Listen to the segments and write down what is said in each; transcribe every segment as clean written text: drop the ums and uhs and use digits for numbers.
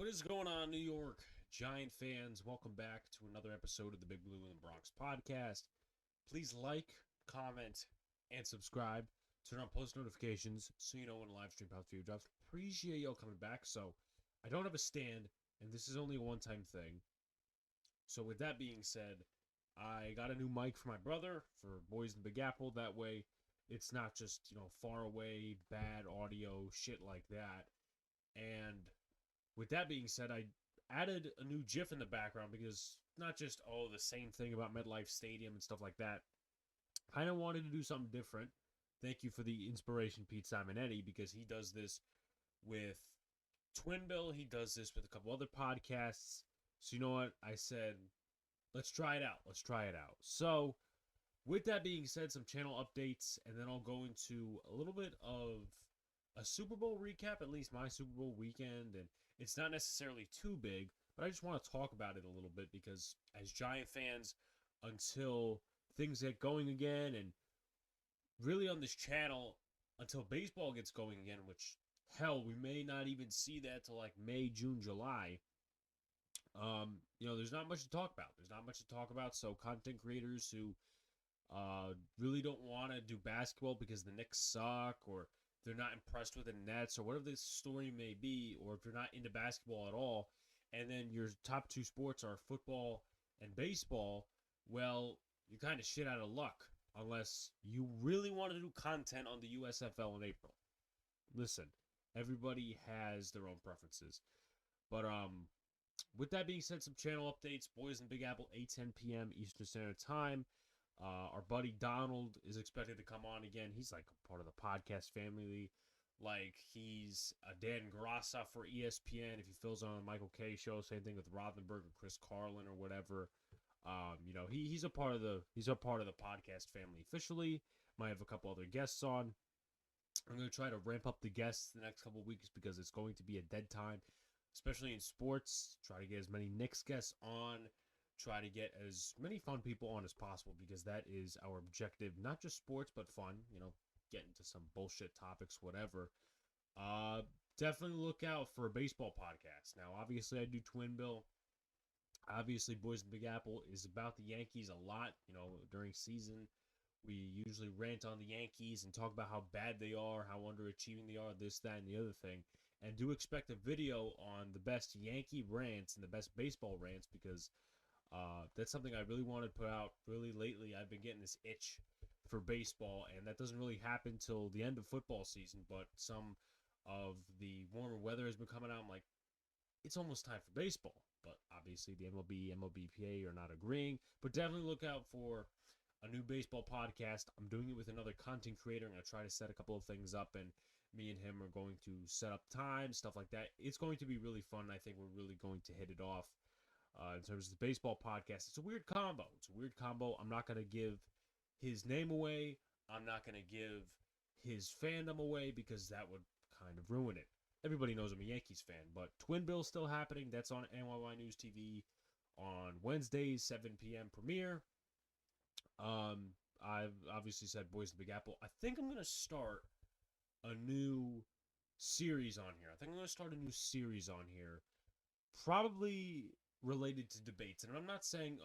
What is going on, New York Giant fans? Welcome back to another episode of the Big Blue in the Bronx podcast. Please like, comment, and subscribe. Turn on post notifications so you know when a live stream pops video drops. Appreciate y'all coming back. So, I don't have a stand, and this is only a one-time thing. So, with that being said, I got a new mic for my brother for Boys in the Big Apple. That way, it's not just, far away, bad audio, shit like that. And with that being said, I added a new GIF in the background because not just, the same thing about MetLife Stadium and stuff like that. Kind of wanted to do something different. Thank you for the inspiration, Pete Simonetti, because he does this with Twin Bill. He does this with a couple other podcasts. So you know what? I said, let's try it out. Let's try it out. So with that being said, some channel updates, and then I'll go into a little bit of a Super Bowl recap, at least my Super Bowl weekend, and it's not necessarily too big, but I just want to talk about it a little bit because as Giant fans, until things get going again, and really on this channel, until baseball gets going again, which, hell, we may not even see that till like May, June, July, there's not much to talk about. There's not much to talk about, so content creators who really don't want to do basketball because the Knicks suck, or they're not impressed with the Nets, or whatever the story may be, or if you're not into basketball at all, and then your top two sports are football and baseball, well, you're kind of shit out of luck unless you really want to do content on the USFL in April. Listen, everybody has their own preferences. But with that being said, some channel updates. Boys in Big Apple, 8:10 p.m. Eastern Standard Time. Our buddy Donald is expected to come on again. He's like a part of the podcast family. Like, he's a Dan Grassa for ESPN. If he fills on the Michael Kay show, same thing with Rothenberg or Chris Carlin or whatever. He's a part of the podcast family officially. Might have a couple other guests on. I'm going to try to ramp up the guests the next couple of weeks because it's going to be a dead time, especially in sports. Try to get as many Knicks guests on. Try to get as many fun people on as possible because that is our objective. Not just sports, but fun. Get into some bullshit topics, whatever. Definitely look out for a baseball podcast. Now, obviously, I do Twin Bill. Obviously, Boys in Big Apple is about the Yankees a lot. During season, we usually rant on the Yankees and talk about how bad they are, how underachieving they are, this, that, and the other thing. And do expect a video on the best Yankee rants and the best baseball rants because that's something I really want to put out really lately. I've been getting this itch for baseball, and that doesn't really happen till the end of football season, but some of the warmer weather has been coming out. I'm like, it's almost time for baseball. But obviously the MLB, MLBPA are not agreeing. But definitely look out for a new baseball podcast. I'm doing it with another content creator. I'm going to try to set a couple of things up, and me and him are going to set up time, stuff like that. It's going to be really fun. I think we're really going to hit it off. In terms of the baseball podcast, it's a weird combo. I'm not going to give his name away. I'm not going to give his fandom away because that would kind of ruin it. Everybody knows I'm a Yankees fan, but Twin Bill's still happening. That's on NYY News TV on Wednesdays, 7 p.m. premiere. I've obviously said Boys in the Big Apple. I think I'm going to start a new series on here. Probably related to debates. And I'm not saying,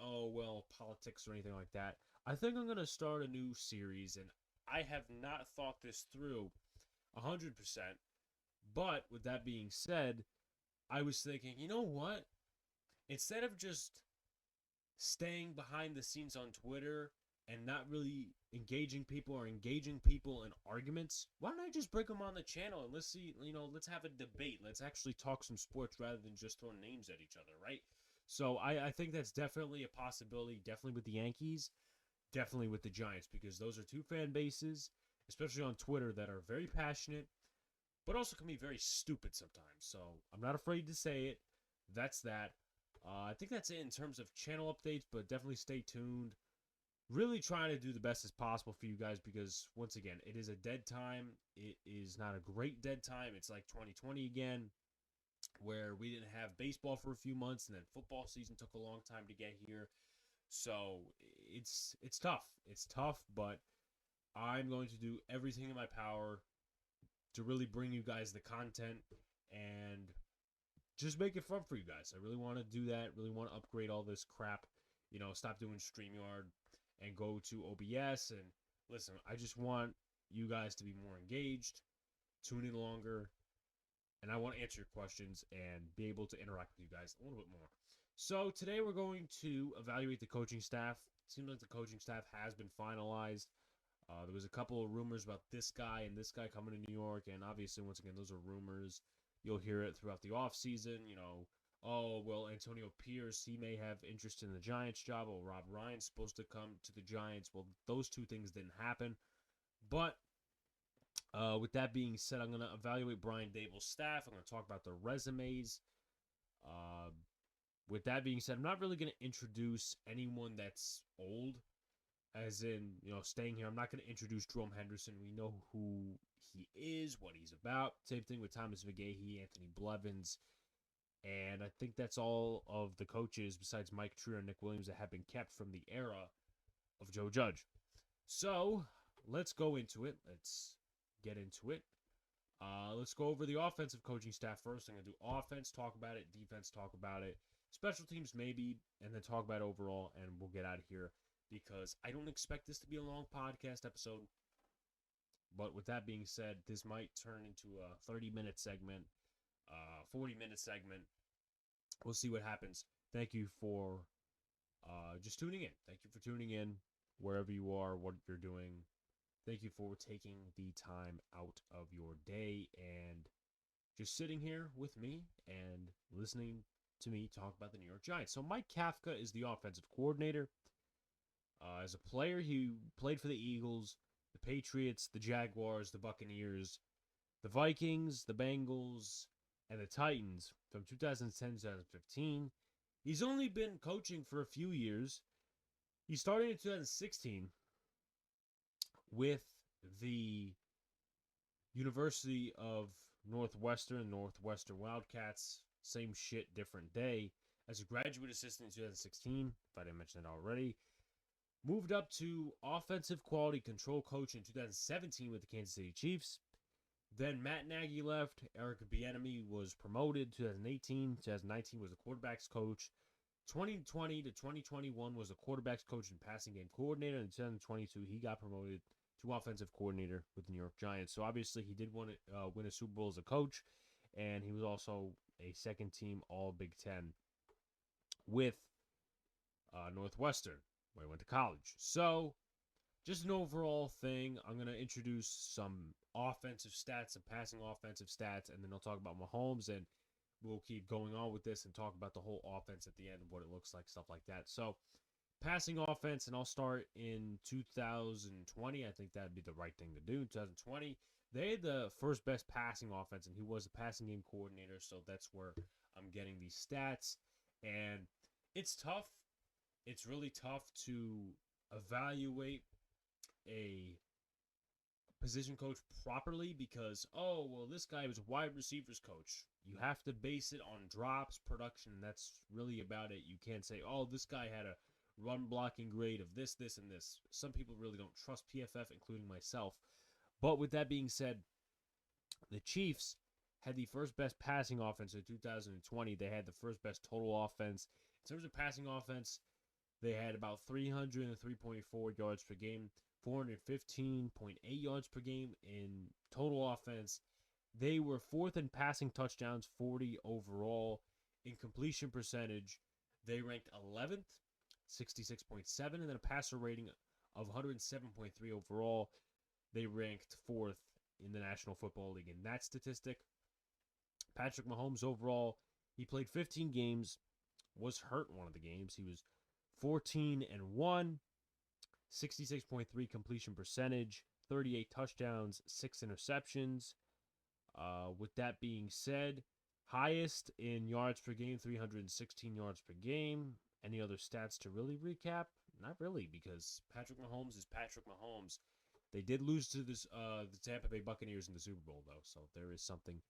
politics or anything like that. I think I'm going to start a new series, and I have not thought this through 100%. But with that being said, I was thinking, you know what? Instead of just staying behind the scenes on Twitter and not really engaging people in arguments, why don't I just bring them on the channel and let's see, let's have a debate. Let's actually talk some sports rather than just throwing names at each other, right? So I think that's definitely a possibility, definitely with the Yankees, definitely with the Giants, because those are two fan bases, especially on Twitter, that are very passionate, but also can be very stupid sometimes. So I'm not afraid to say it. That's that. I think that's it in terms of channel updates, but definitely stay tuned. Really trying to do the best as possible for you guys because, once again, it is a dead time. It is not a great dead time. It's like 2020 again, where we didn't have baseball for a few months, and then football season took a long time to get here. So it's tough. It's tough, but I'm going to do everything in my power to really bring you guys the content and just make it fun for you guys. I really want to do that. Really want to upgrade all this crap. Stop doing StreamYard and go to OBS. And listen, I just want you guys to be more engaged, tune in longer, and I want to answer your questions and be able to interact with you guys a little bit more. So today we're going to evaluate the coaching staff. It seems like the coaching staff has been finalized. There was a couple of rumors about this guy and this guy coming to New York, and obviously, once again, those are rumors. You'll hear it throughout the offseason. Oh, well, Antonio Pierce, he may have interest in the Giants job. Well, Rob Ryan's supposed to come to the Giants. Well, those two things didn't happen. But with that being said, I'm going to evaluate Brian Daboll's staff. I'm going to talk about their resumes. With that being said, I'm not really going to introduce anyone that's old, as in, staying here. I'm not going to introduce Jerome Henderson. We know who he is, what he's about. Same thing with Thomas McGahee, Anthony Blevins. And I think that's all of the coaches, besides Mike Trier and Nick Williams, that have been kept from the era of Joe Judge. So, let's go into it. Let's get into it. Let's go over the offensive coaching staff first. I'm going to do offense, talk about it, defense, talk about it, special teams maybe, and then talk about it overall, and we'll get out of here because I don't expect this to be a long podcast episode. But with that being said, this might turn into a 30-minute segment, 40-minute segment. We'll see what happens. Thank you for just tuning in. Thank you for tuning in wherever you are, what you're doing. Thank you for taking the time out of your day and just sitting here with me and listening to me talk about the New York Giants. So Mike Kafka is the offensive coordinator. As a player, he played for the Eagles, the Patriots, the Jaguars, the Buccaneers, the Vikings, the Bengals, and the Titans from 2010 to 2015. He's only been coaching for a few years. He started in 2016 with the University of Northwestern Wildcats. Same shit, different day. As a graduate assistant in 2016, if I didn't mention that already. Moved up to offensive quality control coach in 2017 with the Kansas City Chiefs. Then Matt Nagy left. Eric Bieniemy was promoted. 2018, 2019 was the quarterbacks coach. 2020 to 2021 was the quarterbacks coach and passing game coordinator. In 2022, he got promoted to offensive coordinator with the New York Giants. So obviously, he did win a Super Bowl as a coach, and he was also a second-team All-Big Ten with Northwestern, where he went to college. So, just an overall thing. I'm going to introduce some offensive stats, some passing offensive stats, and then I'll talk about Mahomes, and we'll keep going on with this and talk about the whole offense at the end, what it looks like, stuff like that. So, passing offense, and I'll start in 2020. I think that'd be the right thing to do. 2020, they had the first best passing offense, and he was the passing game coordinator, so that's where I'm getting these stats. And it's tough. It's really tough to evaluate a position coach properly because, this guy was a wide receivers coach. You have to base it on drops, production, and that's really about it. You can't say, this guy had a run blocking grade of this, this, and this. Some people really don't trust PFF, including myself. But with that being said, the Chiefs had the first best passing offense in 2020. They had the first best total offense. In terms of passing offense, they had about 303.4 yards per game, 415.8 yards per game in total offense. They were fourth in passing touchdowns, 40 overall. In completion percentage, they ranked 11th, 66.7, and then a passer rating of 107.3 overall. They ranked fourth in the National Football League in that statistic. Patrick Mahomes overall, he played 15 games, was hurt one of the games. He was 14-1, 66.3 completion percentage, 38 touchdowns, 6 interceptions. With that being said, highest in yards per game, 316 yards per game. Any other stats to really recap? Not really, because Patrick Mahomes is Patrick Mahomes. They did lose to the Tampa Bay Buccaneers in the Super Bowl, though, so there is something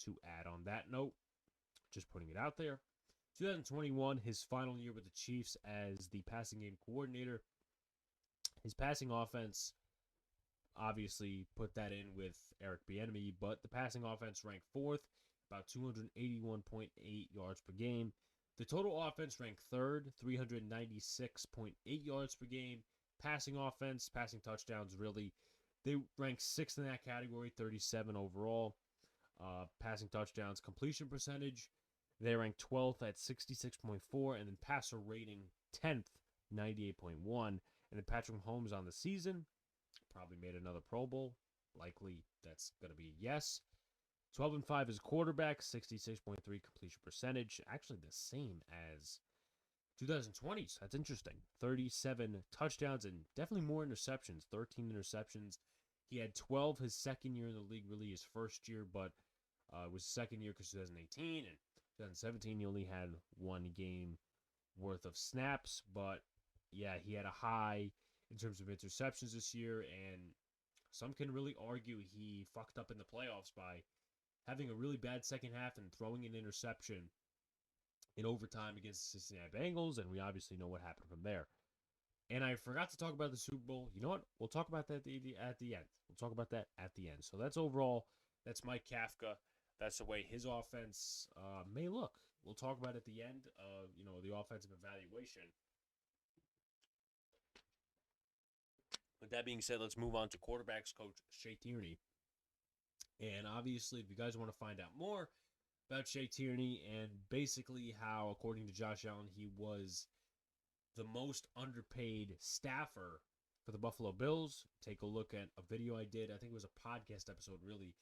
to add on that note. Just putting it out there. 2021, his final year with the Chiefs as the passing game coordinator. His passing offense, obviously, put that in with Eric Bieniemy, but the passing offense ranked fourth. about 281.8 yards per game. The total offense ranked third, 396.8 yards per game. Passing offense, passing touchdowns, really, they ranked sixth in that category, 37 overall. Passing touchdowns, completion percentage, they ranked 12th at 66.4, and then passer rating 10th, 98.1. And then Patrick Mahomes on the season probably made another Pro Bowl. Likely that's going to be a yes. 12-5 as quarterback, 66.3 completion percentage. Actually the same as 2020. So that's interesting. 37 touchdowns and definitely more interceptions. 13 interceptions. He had 12 his second year in the league, really his first year, but it was second year because 2018 and 2017 he only had one game worth of snaps. But yeah, he had a high in terms of interceptions this year, and some can really argue he fucked up in the playoffs by having a really bad second half and throwing an interception in overtime against the Cincinnati Bengals, and we obviously know what happened from there. And I forgot to talk about the Super Bowl. You know what? We'll talk about that at the end. We'll talk about that at the end. So that's overall, that's Mike Kafka. That's the way his offense may look. We'll talk about it at the end of, the offensive evaluation. With that being said, let's move on to quarterbacks coach Shea Tierney. And obviously, if you guys want to find out more about Shea Tierney and basically how, according to Josh Allen, he was the most underpaid staffer for the Buffalo Bills, take a look at a video I did. I think it was a podcast episode, really,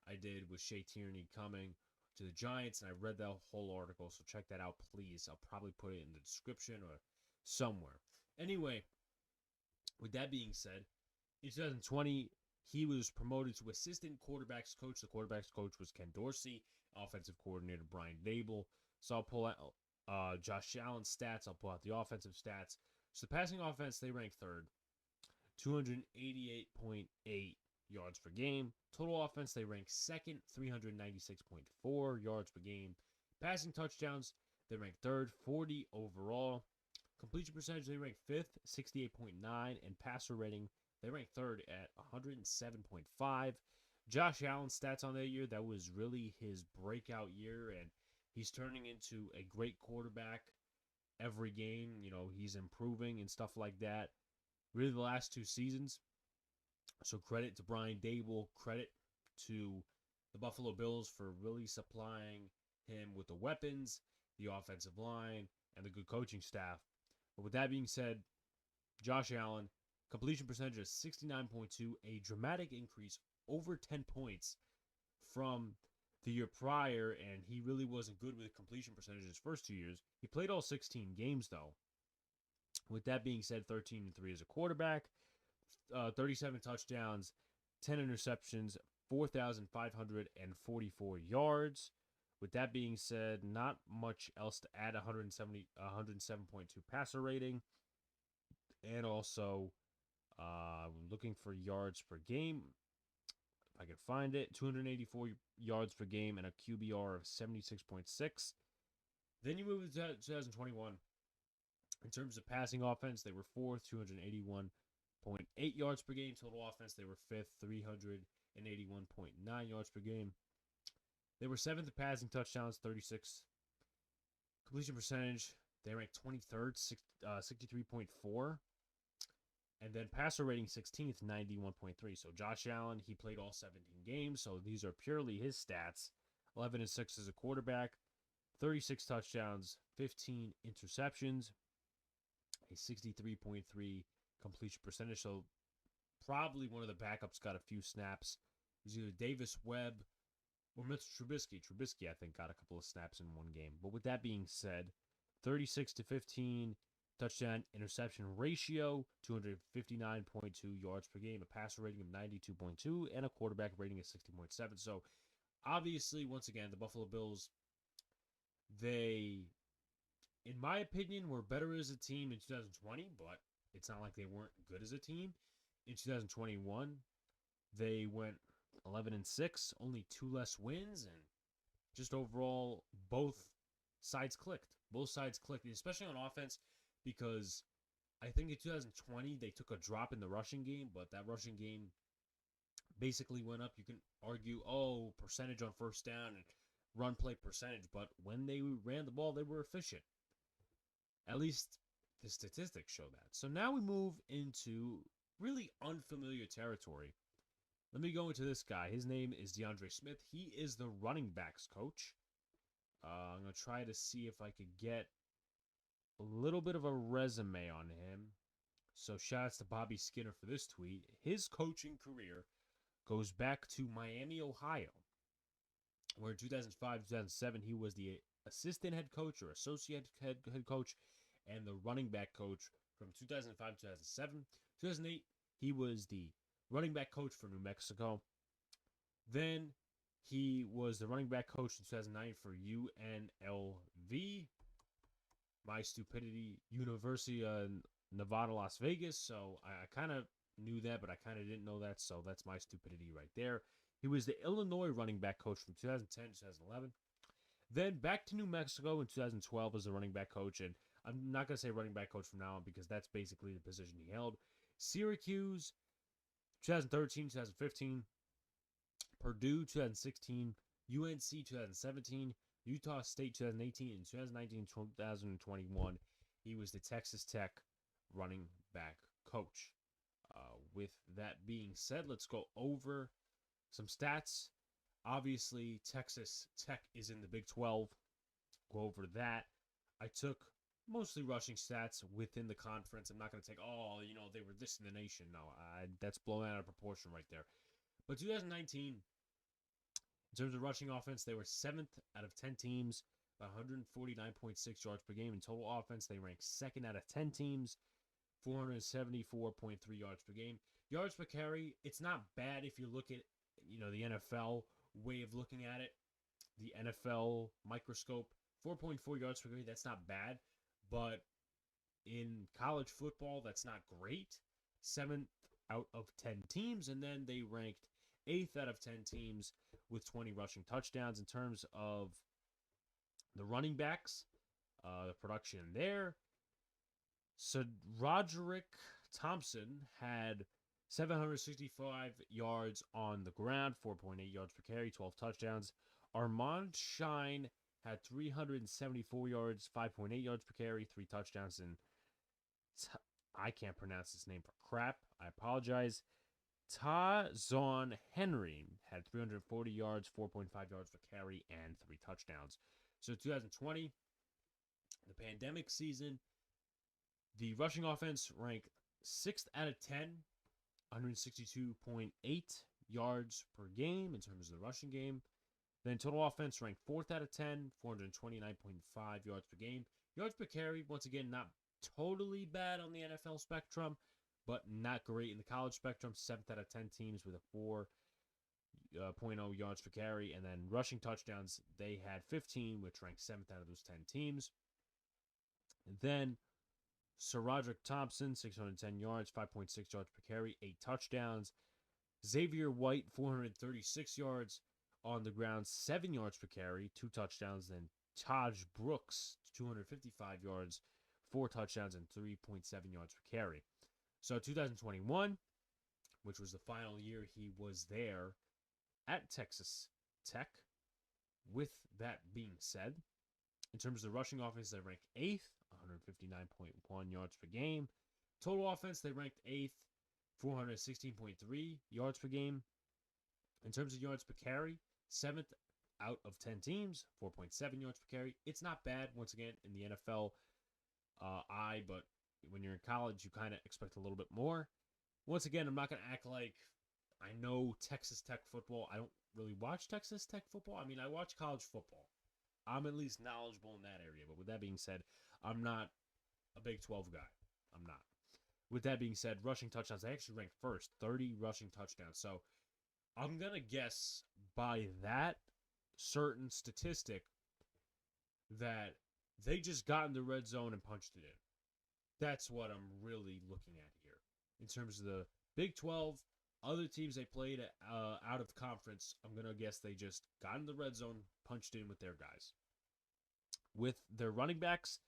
I did with Shea Tierney coming to the Giants, and I read that whole article, so check that out, please. I'll probably put it in the description or somewhere. Anyway, with that being said, in 2020, he was promoted to assistant quarterbacks coach. The quarterbacks coach was Ken Dorsey, offensive coordinator Brian Daboll. So I'll pull out Josh Allen's stats. I'll pull out the offensive stats. So the passing offense, they ranked third, 288.8 yards per game. Total offense, they ranked second, 396.4 yards per game. Passing touchdowns, they ranked third, 40 overall. Completion percentage, they ranked fifth, 68.9. And passer rating, they ranked third at 107.5. Josh Allen's stats on that year, that was really his breakout year, and he's turning into a great quarterback every game. He's improving and stuff like that. Really the last two seasons. So credit to Brian Daboll, credit to the Buffalo Bills for really supplying him with the weapons, the offensive line, and the good coaching staff. But with that being said, Josh Allen, completion percentage of 69.2, a dramatic increase, over 10 points from the year prior, and he really wasn't good with completion percentage his first 2 years. He played all 16 games, though. With that being said, 13-3 as a quarterback, 37 touchdowns, 10 interceptions, 4,544 yards. With that being said, not much else to add. 107.2 passer rating, and also looking for yards per game. If I can find it, 284 yards per game and a QBR of 76.6. Then you move to 2021. In terms of passing offense, they were fourth, 281.8 yards per game. Total offense, they were fifth, 381.9 yards per game. They were seventh in passing touchdowns, 36. Completion percentage, they ranked 23rd, 63.4. And then passer rating 16th, 91.3. So Josh Allen, he played all 17 games. So these are purely his stats. 11-6 as a quarterback, 36 touchdowns, 15 interceptions, a 63.3 completion percentage. So probably one of the backups got a few snaps. It was either Davis Webb or Mr. Trubisky. Trubisky, I think, got a couple of snaps in one game. But with that being said, 36-15 touchdown interception ratio, 259.2 yards per game, a passer rating of 92.2, and a quarterback rating of 60.7. So obviously, once again, the Buffalo Bills, they, in my opinion, were better as a team in 2020, but it's not like they weren't good as a team. In 2021, they went 11-6, only 2 less wins, and just overall, both sides clicked. Both sides clicked, especially on offense, because I think in 2020, they took a drop in the rushing game, but that rushing game basically went up. You can argue, percentage on first down and run play percentage, but when they ran the ball, they were efficient. At least the statistics show that. So now we move into really unfamiliar territory. Let me go into this guy. His name is DeAndre Smith. He is the running backs coach. I'm going to try to see if I could get a little bit of a resume on him. So shout outs to Bobby Skinner for this tweet. His coaching career goes back to Miami, Ohio, where in 2005, 2007, he was the assistant head coach or associate head coach and the running back coach from 2005, 2007. 2008, he was the running back coach for New Mexico. Then he was the running back coach in 2009 for UNLV, my stupidity, University of Nevada, Las Vegas. So I kind of knew that, but I kind of didn't know that. So that's my stupidity right there. He was the Illinois running back coach from 2010 to 2011. Then back to New Mexico in 2012 as a running back coach. And I'm not going to say running back coach from now on because that's basically the position he held. Syracuse, 2013, 2015. Purdue, 2016. UNC, 2017. Utah State, 2018. And 2019, 2021. He was the Texas Tech running back coach. With that being said, let's go over some stats. Obviously, Texas Tech is in the Big 12. Go over that. I took mostly rushing stats within the conference. I'm not going to take, they were this in the nation. No, that's blown out of proportion right there. But 2019, in terms of rushing offense, they were 7th out of 10 teams, by 149.6 yards per game. In total offense, they ranked 2nd out of 10 teams, 474.3 yards per game. Yards per carry, it's not bad if you look at, the NFL way of looking at it. The NFL microscope, 4.4 yards per carry, that's not bad. But in college football, that's not great. 7th out of 10 teams, and then they ranked 8th out of 10 teams with 20 rushing touchdowns. In terms of the running backs, the production there, so Roderick Thompson had 765 yards on the ground, 4.8 yards per carry, 12 touchdowns. Armand Shine had 374 yards, 5.8 yards per carry, 3 touchdowns. And I can't pronounce his name for crap. I apologize. Tazon Henry had 340 yards, 4.5 yards per carry, and 3 touchdowns. So 2020, the pandemic season, the rushing offense ranked 6th out of 10, 162.8 yards per game in terms of the rushing game. Then total offense ranked 4th out of 10, 429.5 yards per game. Yards per carry, once again, not totally bad on the NFL spectrum, but not great in the college spectrum. 7th out of 10 teams with a 4.0 yards per carry. And then rushing touchdowns, they had 15, which ranked 7th out of those 10 teams. And then Sir Roderick Thompson, 610 yards, 5.6 yards per carry, 8 touchdowns. Xavier White, 436 yards on the ground, 7 yards per carry, 2 touchdowns. Then Taj Brooks, 255 yards, 4 touchdowns, and 3.7 yards per carry. So 2021, which was the final year he was there at Texas Tech. With that being said, in terms of the rushing offense, they ranked 8th, 159.1 yards per game. Total offense, they ranked 8th, 416.3 yards per game. In terms of yards per carry, 7th out of 10 teams, 4.7 yards per carry. It's not bad, once again, in the NFL but when you're in college, you kind of expect a little bit more. Once again, I'm not going to act like I know Texas Tech football. I don't really watch Texas Tech football. I mean, I watch college football. I'm at least knowledgeable in that area. But with that being said, I'm not a Big 12 guy. I'm not. With that being said, rushing touchdowns, they actually ranked first, 30 rushing touchdowns. So I'm going to guess by that certain statistic that they just got in the red zone and punched it in. That's what I'm really looking at here. In terms of the Big 12, other teams they played out of the conference, I'm going to guess they just got in the red zone, punched in with their guys. With their running backs,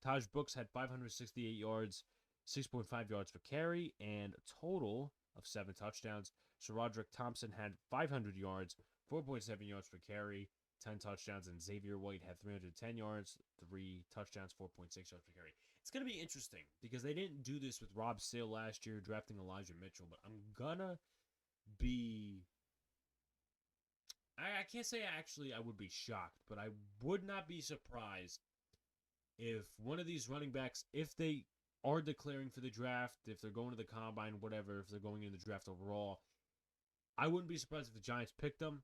Taj Brooks had 568 yards, 6.5 yards per carry, and a total of 7 touchdowns. So Roderick Thompson had 500 yards, 4.7 yards per carry, 10 touchdowns, and Xavier White had 310 yards, 3 touchdowns, 4.6 yards per carry. It's going to be interesting because they didn't do this with Rob Sale last year, drafting Elijah Mitchell, but I'm going to be... I can't say actually I would be shocked, but I would not be surprised if one of these running backs, if they are declaring for the draft, if they're going to the combine, whatever, if they're going in the draft overall, I wouldn't be surprised if the Giants picked them.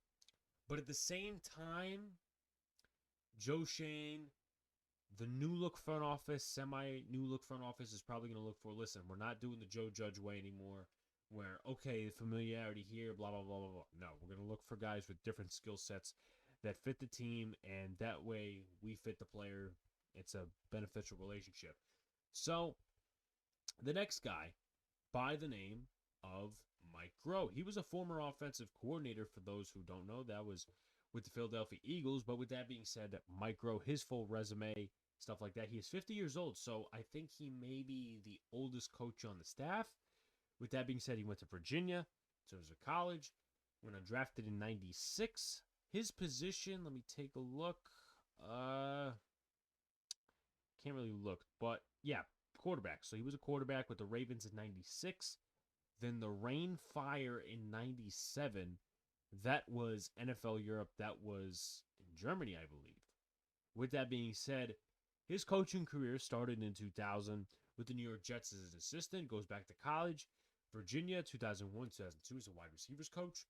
But at the same time, Joe Shane, the new look front office, semi-new look front office is probably going to look for, listen, we're not doing the Joe Judge way anymore, where, okay, familiarity here, blah, blah, blah, blah, blah. No, we're going to look for guys with different skill sets that fit the team, and that way we fit the player. It's a beneficial relationship. So, the next guy, by the name of Mike Groh. He was a former offensive coordinator, for those who don't know. That was with the Philadelphia Eagles. But with that being said, Mike Groh, his full resume, stuff like that, he is 50 years old. So I think he may be the oldest coach on the staff. With that being said, he went to Virginia, so he was a college. When drafted in 96. His position, let me take a look. Can't really look. But yeah, quarterback. So he was a quarterback with the Ravens in 96. Then the Rain Fire in 97, that was NFL Europe. That was in Germany, I believe. With that being said, his coaching career started in 2000 with the New York Jets as an assistant. Goes back to college. Virginia, 2001, 2002 as a wide receivers coach.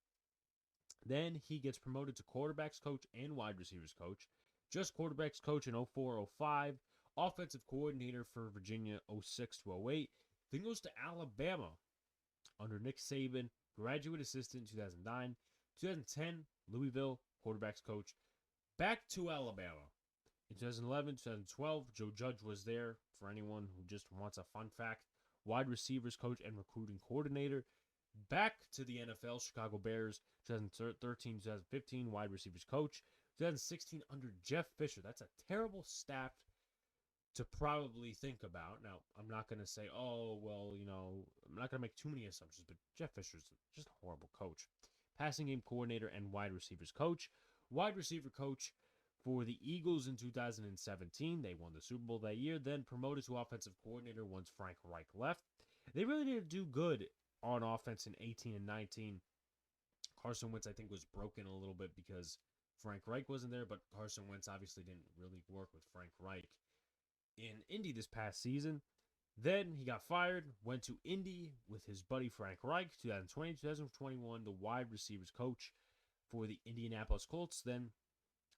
Then he gets promoted to quarterbacks coach and wide receivers coach. Just quarterbacks coach in 04-05. Offensive coordinator for Virginia 06-08. Then goes to Alabama under Nick Saban, graduate assistant in 2009. 2010, Louisville, quarterbacks coach. Back to Alabama. In 2011, 2012, Joe Judge was there, for anyone who just wants a fun fact. Wide receivers coach and recruiting coordinator. Back to the NFL, Chicago Bears, 2013, 2015, wide receivers coach. 2016, under Jeff Fisher. That's a terrible staff to probably think about. Now, I'm not going to say, oh, well, I'm not going to make too many assumptions, but Jeff Fisher's just a horrible coach. Passing game coordinator and wide receivers coach. Wide receiver coach for the Eagles in 2017. They won the Super Bowl that year, then promoted to offensive coordinator once Frank Reich left. They really didn't do good on offense in 18 and 19. Carson Wentz, I think, was broken a little bit because Frank Reich wasn't there, but Carson Wentz obviously didn't really work with Frank Reich in Indy this past season. Then he got fired, went to Indy with his buddy Frank Reich, 2020, 2021, the wide receivers coach for the Indianapolis Colts. Then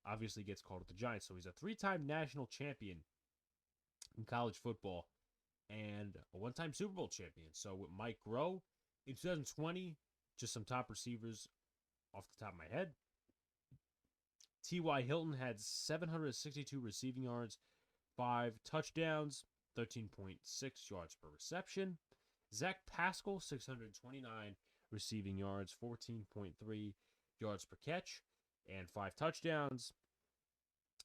obviously gets called to the Giants. So he's a 3-time national champion in college football and a 1-time Super Bowl champion. So with Mike Groh in 2020, just some top receivers off the top of my head. T.Y. Hilton had 762 receiving yards, 5 touchdowns, 13.6 yards per reception. Zach Pascal, 629 receiving yards, 14.3 yards per catch, and 5 touchdowns.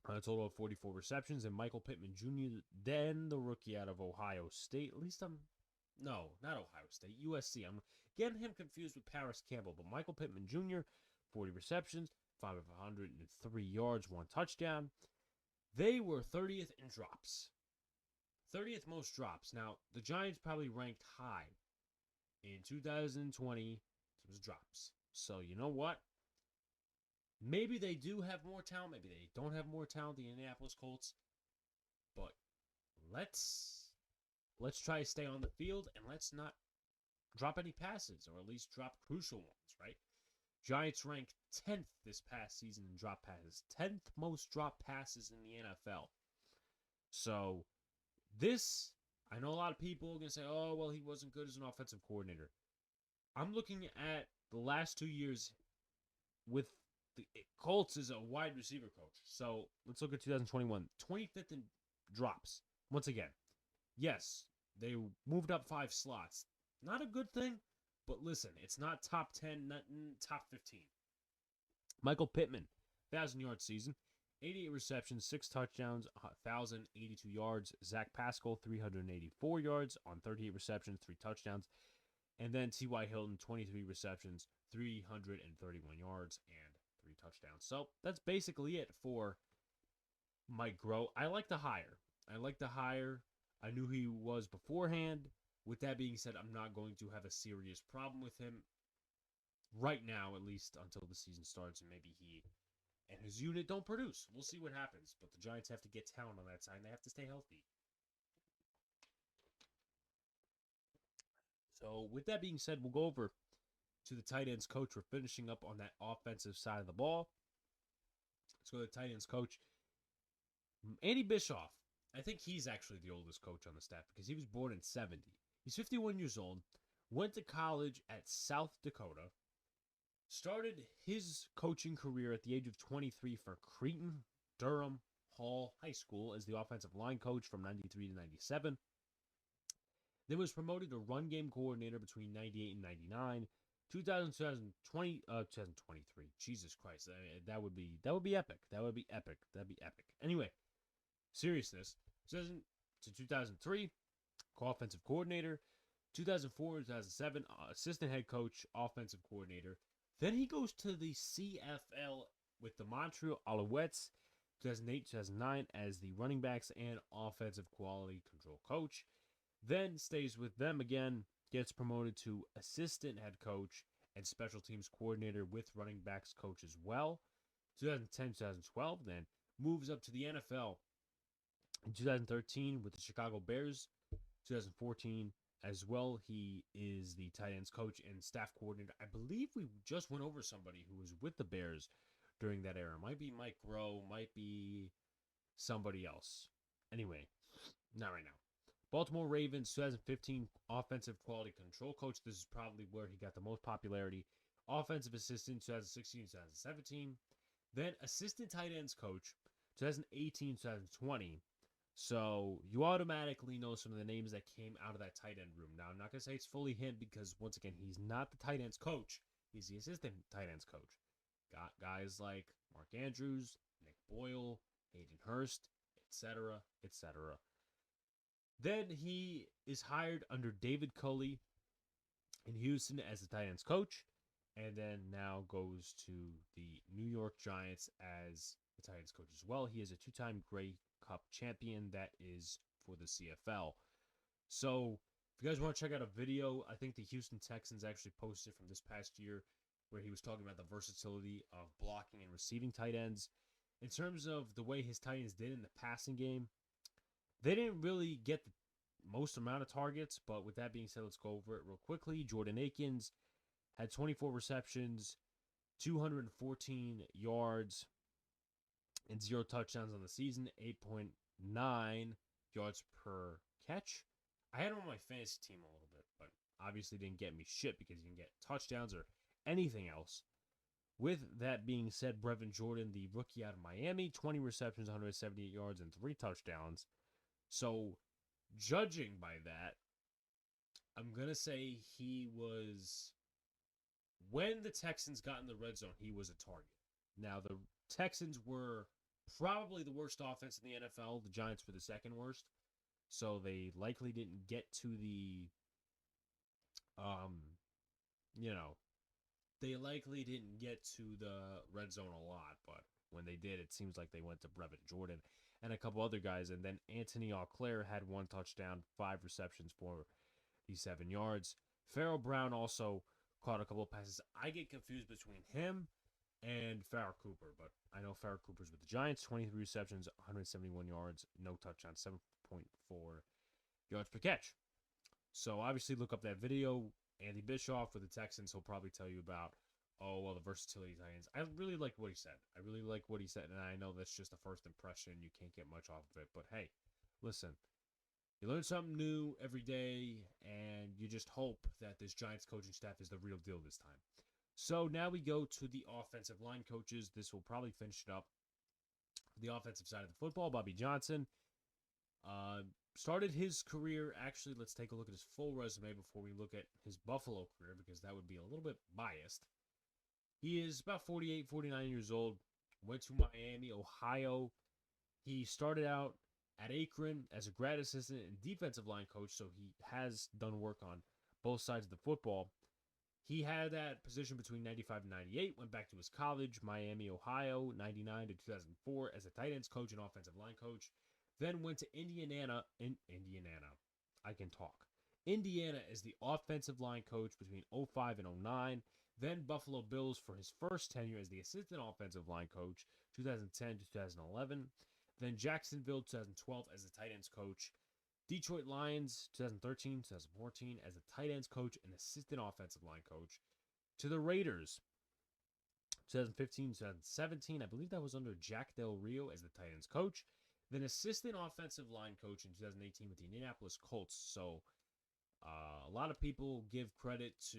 A total of 44 receptions. And Michael Pittman Jr., then the rookie out of Ohio State. At least no, not Ohio State, USC. I'm getting him confused with Paris Campbell. But Michael Pittman Jr., 40 receptions, 503 yards, 1 touchdown. They were 30th in drops. 30th most drops. Now, the Giants probably ranked high in 2020. It was drops. So, you know what? Maybe they do have more talent. Maybe they don't have more talent than the Indianapolis Colts. But let's try to stay on the field and let's not drop any passes, or at least drop crucial ones, right? Giants ranked 10th this past season in drop passes. 10th most drop passes in the NFL. So this, I know a lot of people are going to say, oh, well, he wasn't good as an offensive coordinator. I'm looking at the last 2 years with the Colts as a wide receiver coach. So let's look at 2021. 25th in drops. Once again, yes, they moved up 5 slots. Not a good thing, but listen, it's not top 10, not top 15. Michael Pittman, 1,000-yard season, 88 receptions, 6 touchdowns, 1,082 yards. Zach Pascal, 384 yards on 38 receptions, 3 touchdowns. And then T.Y. Hilton, 23 receptions, 331 yards, and 3 touchdowns. So that's basically it for Mike Groh. I like the hire. I knew who he was beforehand. With that being said, I'm not going to have a serious problem with him right now, at least until the season starts, and maybe he and his unit don't produce. We'll see what happens. But the Giants have to get talent on that side, and they have to stay healthy. So with that being said, we'll go over to the tight ends coach. We're finishing up on that offensive side of the ball. Let's go to the tight ends coach. Andy Bischoff. I think he's actually the oldest coach on the staff because he was born in 70. He's 51 years old, went to college at South Dakota, started his coaching career at the age of 23 for Cretin Durham Hall High School as the offensive line coach from 93 to 97. Then was promoted to run game coordinator between 98 and 99. 2023. Jesus Christ, that would be epic. That'd be epic. Anyway, seriousness. 2000 to 2003, co-offensive coordinator. 2004 to 2007, assistant head coach, offensive coordinator. Then he goes to the CFL with the Montreal Alouettes, 2008-2009 as the running backs and offensive quality control coach. Then stays with them again, gets promoted to assistant head coach and special teams coordinator with running backs coach as well. 2010-2012, then moves up to the NFL in 2013 with the Chicago Bears. 2014 as well, he is the tight ends coach and staff coordinator. I believe we just went over somebody who was with the Bears during that era. Might be Mike Groh, might be somebody else. Anyway, not right now. Baltimore Ravens, 2015 offensive quality control coach. This is probably where he got the most popularity. Offensive assistant, 2016-2017. Then assistant tight ends coach, 2018-2020. So you automatically know some of the names that came out of that tight end room. Now, I'm not going to say it's fully him because, once again, he's not the tight ends coach. He's the assistant tight ends coach. Got guys like Mark Andrews, Nick Boyle, Hayden Hurst, etc., etc. Then he is hired under David Culley in Houston as the tight ends coach, and then now goes to the New York Giants as the tight ends coach as well. He is a two-time Grey Cup champion that is for the CFL. So if you guys want to check out a video, I think the Houston Texans actually posted from this past year where he was talking about the versatility of blocking and receiving tight ends. In terms of the way his tight ends did in the passing game, they didn't really get the most amount of targets, but with that being said, let's go over it real quickly. Jordan Akins had 24 receptions, 214 yards, and 0 touchdowns on the season, 8.9 yards per catch. I had him on my fantasy team a little bit, but obviously didn't get me shit because he didn't get touchdowns or anything else. With that being said, Brevin Jordan, the rookie out of Miami, 20 receptions, 178 yards, and 3 touchdowns. So, judging by that, I'm going to say he was, when the Texans got in the red zone, he was a target. Now, the Texans were probably the worst offense in the NFL. The Giants were the second worst. So, they likely didn't get to the, they likely didn't get to the red zone a lot. But when they did, it seems like they went to Brevin Jordan and a couple other guys. And then Anthony Auclair had 1 touchdown, 5 receptions, 47 yards. Farrell Brown also caught a couple of passes. I get confused between him and Farrell Cooper, but I know Farrell Cooper's with the Giants. 23 receptions, 171 yards, no touchdown, 7.4 yards per catch. So obviously look up that video. Andy Bischoff with the Texans, he'll probably tell you about, the versatility of Titans. I really like what he said. And I know that's just a first impression. You can't get much off of it. But hey, listen, you learn something new every day, and you just hope that this Giants coaching staff is the real deal this time. So now we go to the offensive line coaches. This will probably finish it up. The offensive side of the football, Bobby Johnson started his career. Actually, let's take a look at his full resume before we look at his Buffalo career, because that would be a little bit biased. He is about 48, 49 years old. Went to Miami, Ohio. He started out at Akron as a grad assistant and defensive line coach, so he has done work on both sides of the football. He had that position between 95 and 98, went back to his college, Miami, Ohio, 99 to 2004 as a tight ends coach and offensive line coach. Then went to Indiana. I can talk. Indiana as the offensive line coach between 05 and 09. Then Buffalo Bills for his first tenure as the assistant offensive line coach, 2010 to 2011. Then Jacksonville, 2012 as the tight ends coach. Detroit Lions, 2013, 2014 as a tight ends coach and assistant offensive line coach. To the Raiders, 2015, 2017. I believe that was under Jack Del Rio as the tight ends coach. Then assistant offensive line coach in 2018 with the Indianapolis Colts. So a lot of people give credit to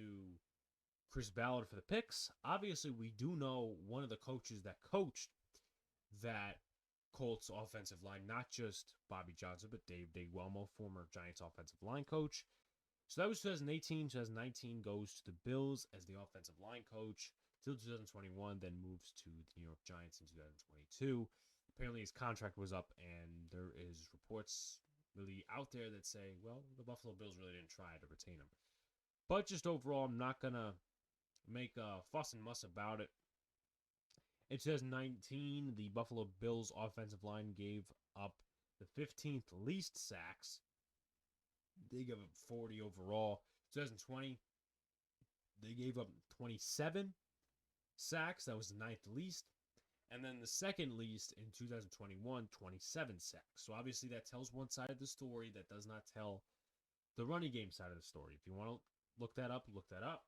Chris Ballard for the picks. Obviously, we do know one of the coaches that coached that Colts offensive line, not just Bobby Johnson, but Dave Daguelmo, former Giants offensive line coach. So that was 2018. 2019 goes to the Bills as the offensive line coach till 2021, then moves to the New York Giants in 2022. Apparently his contract was up, and there is reports really out there that say, well, the Buffalo Bills really didn't try to retain him. But just overall, I'm not going to make a fuss and muss about it. In 2019, the Buffalo Bills offensive line gave up the 15th least sacks. They gave up 40 overall. 2020, they gave up 27 sacks. That was the 9th least. And then the second least in 2021, 27 sacks. So obviously that tells one side of the story. That does not tell the running game side of the story. If you want to look that up, look that up.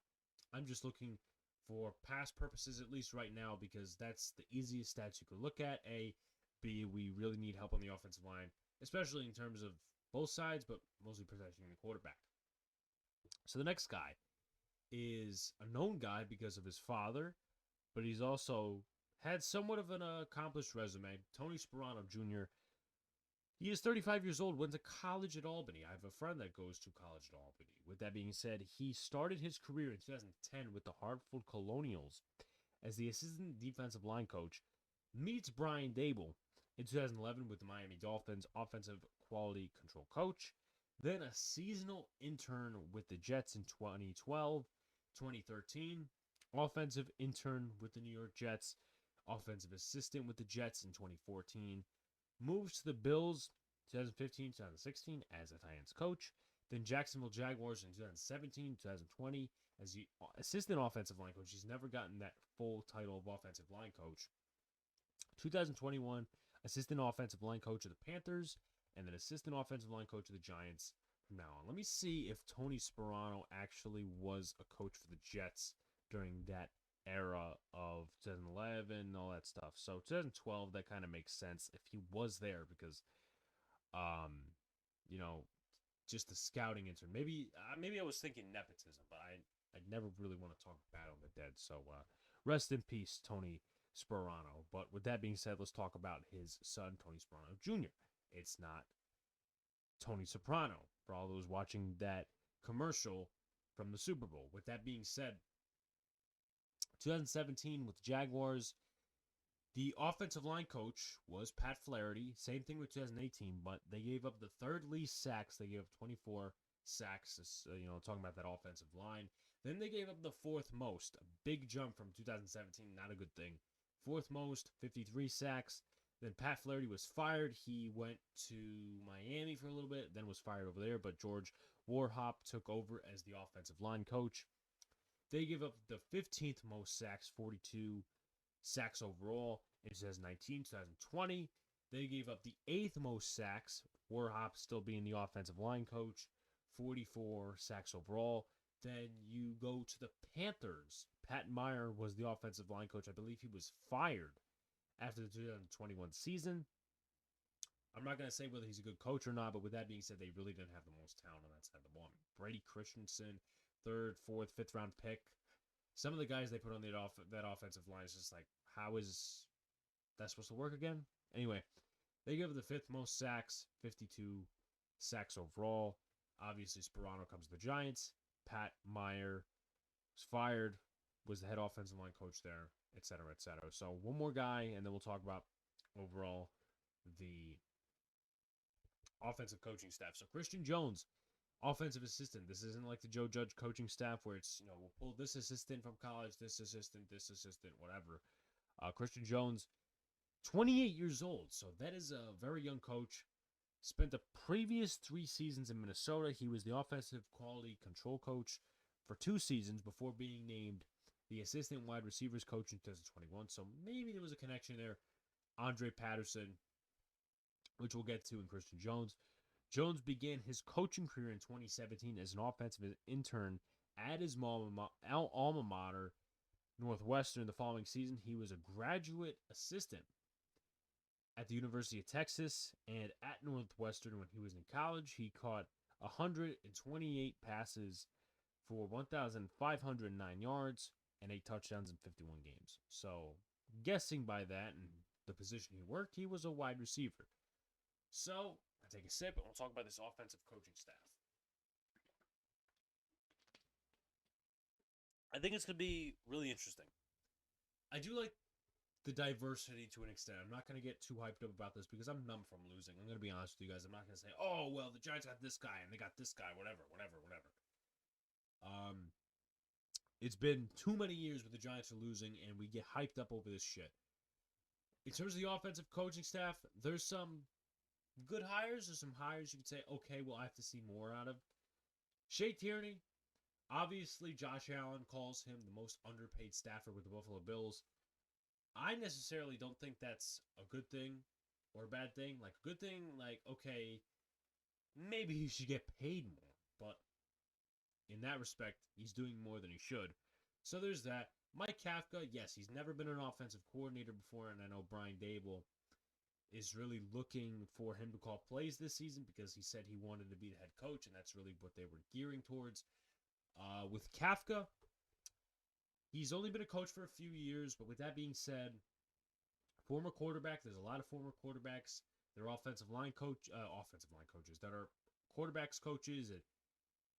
I'm just looking for past purposes, at least right now, because that's the easiest stats you could look at. A, B, we really need help on the offensive line, especially in terms of both sides, but mostly protecting the quarterback. So the next guy is a known guy because of his father, but he's also had somewhat of an accomplished resume. Tony Sparano Jr. He is 35 years old, went to college at Albany. I have a friend that goes to college at Albany. With that being said, he started his career in 2010 with the Hartford Colonials as the assistant defensive line coach, meets Brian Daboll in 2011 with the Miami Dolphins offensive quality control coach, then a seasonal intern with the Jets in 2012, 2013, offensive intern with the New York Jets, offensive assistant with the Jets in 2014, moves to the Bills 2015, 2016 as a tight ends coach, then Jacksonville Jaguars in 2017, 2020 as the assistant offensive line coach. He's never gotten that full title of offensive line coach. 2021, assistant offensive line coach of the Panthers, and then assistant offensive line coach of the Giants from now on. Let me see if Tony Sparano actually was a coach for the Jets during that era of 2011 and all that stuff. So 2012, that kind of makes sense if he was there because, just the scouting intern. Maybe I was thinking nepotism, but I never really want to talk bad on the dead. So rest in peace, Tony Sparano. But with that being said, let's talk about his son, Tony Sparano Jr. It's not Tony Soprano, for all those watching that commercial from the Super Bowl. With that being said, 2017 with the Jaguars, the offensive line coach was Pat Flaherty. Same thing with 2018, but they gave up the third least sacks. They gave up 24 sacks, talking about that offensive line. Then they gave up the fourth most, a big jump from 2017, not a good thing. Fourth most, 53 sacks. Then Pat Flaherty was fired. He went to Miami for a little bit, then was fired over there, but George Warhop took over as the offensive line coach. They gave up the 15th most sacks, 42 sacks overall in 2019, 2020. They gave up the 8th most sacks, Warhop still being the offensive line coach, 44 sacks overall. Then you go to the Panthers. Pat Meyer was the offensive line coach. I believe he was fired after the 2021 season. I'm not going to say whether he's a good coach or not, but with that being said, they really didn't have the most talent on that side of the ball. Brady Christensen, 3rd, 4th, 5th round pick. Some of the guys they put on that offensive line is just like, how is that supposed to work again? Anyway, they give the 5th most sacks, 52 sacks overall. Obviously, Sparano comes to the Giants. Pat Meyer was fired, was the head offensive line coach there, etc., etc. So one more guy, and then we'll talk about overall the offensive coaching staff. So Christian Jones, offensive assistant. This isn't like the Joe Judge coaching staff where it's, we'll pull this assistant from college, this assistant, whatever. Christian Jones, 28 years old, so that is a very young coach. Spent the previous 3 seasons in Minnesota. He was the offensive quality control coach for 2 seasons before being named the assistant wide receivers coach in 2021. So maybe there was a connection there. Andre Patterson, which we'll get to, and Christian Jones. Jones began his coaching career in 2017 as an offensive intern at his alma mater, Northwestern. The following season, he was a graduate assistant at the University of Texas and at Northwestern. When he was in college, he caught 128 passes for 1,509 yards and 8 touchdowns in 51 games. So, guessing by that and the position he worked, he was a wide receiver. So, I take a sip and we'll talk about this offensive coaching staff. I think it's going to be really interesting. I do like the diversity to an extent. I'm not going to get too hyped up about this because I'm numb from losing. I'm going to be honest with you guys. I'm not going to say, oh, well, the Giants got this guy and they got this guy, whatever. It's been too many years where the Giants are losing and we get hyped up over this shit. In terms of the offensive coaching staff, there's some good hires. There's some hires you could say, okay, well, I have to see more out of. Shea Tierney, obviously Josh Allen calls him the most underpaid staffer with the Buffalo Bills. I necessarily don't think that's a good thing or a bad thing. Like, a good thing, like, okay, maybe he should get paid more. But in that respect, he's doing more than he should. So there's that. Mike Kafka, yes, he's never been an offensive coordinator before, and I know Brian Daboll is really looking for him to call plays this season because he said he wanted to be the head coach, and that's really what they were gearing towards. With Kafka, he's only been a coach for a few years, but with that being said, former quarterback, there's a lot of former quarterbacks that are offensive line coaches that are quarterbacks coaches and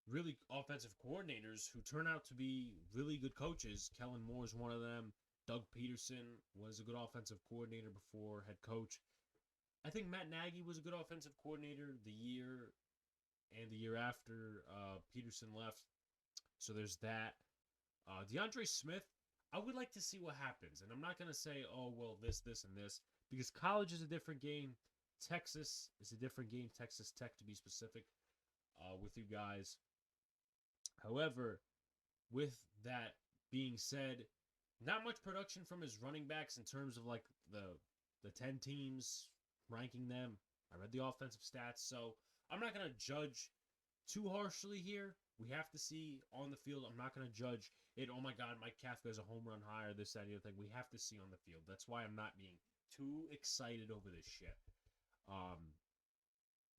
really offensive coordinators who turn out to be really good coaches. Kellen Moore is one of them. Doug Peterson was a good offensive coordinator before head coach. I think Matt Nagy was a good offensive coordinator the year and the year after Peterson left. So there's that. DeAndre Smith, I would like to see what happens. And I'm not going to say, oh, well, this, and this. Because college is a different game. Texas is a different game. Texas Tech, to be specific, with you guys. However, with that being said, not much production from his running backs in terms of like the 10 teams, ranking them. I read the offensive stats, so I'm not going to judge too harshly here. We have to see on the field. I'm not going to judge it. Oh my God, Mike Kafka is a home run higher, this, that, and the other thing. We have to see on the field. That's why I'm not being too excited over this shit.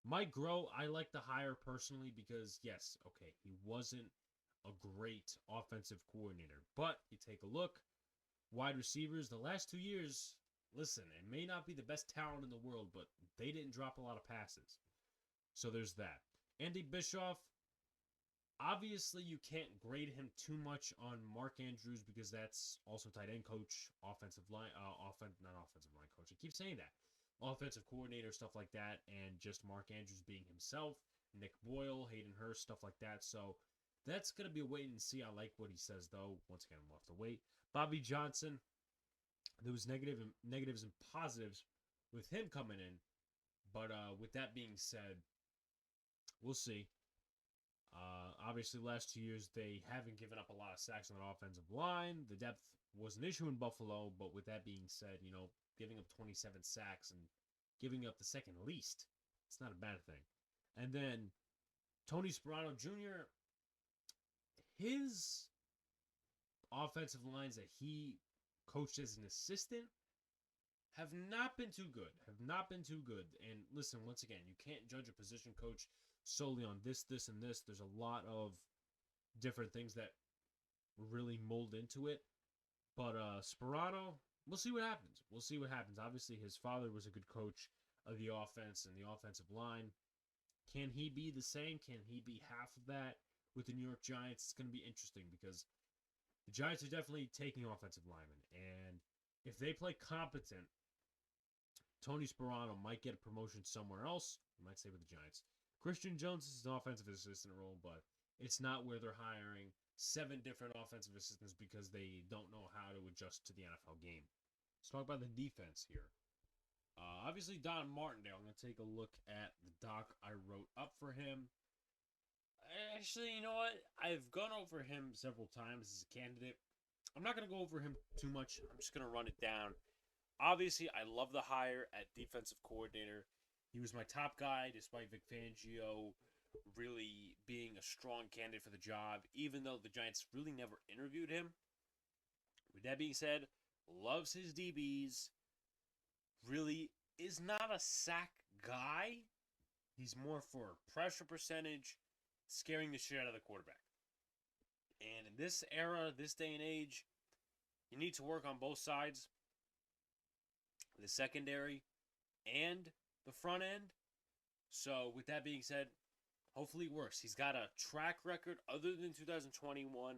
Mike Groh, I like the hire personally because, yes, okay, he wasn't a great offensive coordinator. But you take a look, wide receivers, the last 2 years, listen, it may not be the best talent in the world, but they didn't drop a lot of passes. So there's that. Andy Bischoff, obviously you can't grade him too much on Mark Andrews because that's also tight end coach, not offensive line coach. I keep saying that. Offensive coordinator, stuff like that, and just Mark Andrews being himself, Nick Boyle, Hayden Hurst, stuff like that. So that's going to be a wait and see. I like what he says, though. Once again, we'll have to wait. Bobby Johnson, there was negatives and positives with him coming in. But with that being said, we'll see. Obviously, last 2 years, they haven't given up a lot of sacks on the offensive line. The depth was an issue in Buffalo, but with that being said, giving up 27 sacks and giving up the second least, it's not a bad thing. And then Tony Sparano Jr., his offensive lines that he coached as an assistant have not been too good. And listen, once again, you can't judge a position coach solely on this, and this. There's a lot of different things that really mold into it. But Sparano, we'll see what happens. Obviously, his father was a good coach of the offense and the offensive line. Can he be the same? Can he be half of that with the New York Giants? It's going to be interesting because the Giants are definitely taking offensive linemen. And if they play competent, Tony Sparano might get a promotion somewhere else. You might say with the Giants. Christian Jones is an offensive assistant role, but it's not where they're hiring 7 different offensive assistants because they don't know how to adjust to the NFL game. Let's talk about the defense here. Obviously, Don Martindale. I'm going to take a look at the doc I wrote up for him. Actually, you know what? I've gone over him several times as a candidate. I'm not going to go over him too much. I'm just going to run it down. Obviously, I love the hire at defensive coordinator. He was my top guy, despite Vic Fangio really being a strong candidate for the job, even though the Giants really never interviewed him. With that being said, loves his DBs. Really is not a sack guy. He's more for pressure percentage, scaring the shit out of the quarterback. And in this era, this day and age, you need to work on both sides, the secondary and the front end. So with that being said, hopefully it works. He's got a track record other than 2021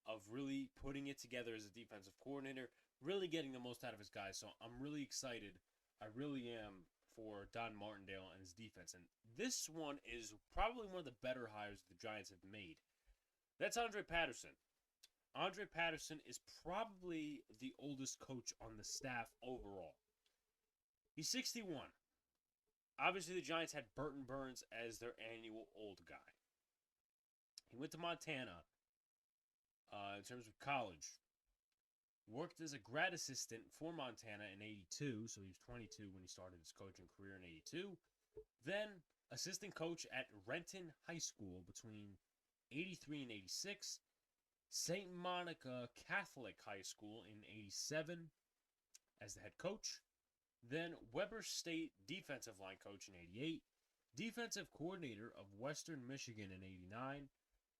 of really putting it together as a defensive coordinator, really getting the most out of his guys. So I'm really excited. I really am for Don Martindale and his defense. And this one is probably one of the better hires the Giants have made. That's Andre Patterson. Andre Patterson is probably the oldest coach on the staff overall. He's 61. Obviously, the Giants had Burton Burns as their annual old guy. He went to Montana in terms of college. Worked as a grad assistant for Montana in 82, so he was 22 when he started his coaching career in 82. Then assistant coach at Renton High School between 83 and 86. St. Monica Catholic High School in 87 as the head coach. Then Weber State defensive line coach in 88. Defensive coordinator of Western Michigan in 89.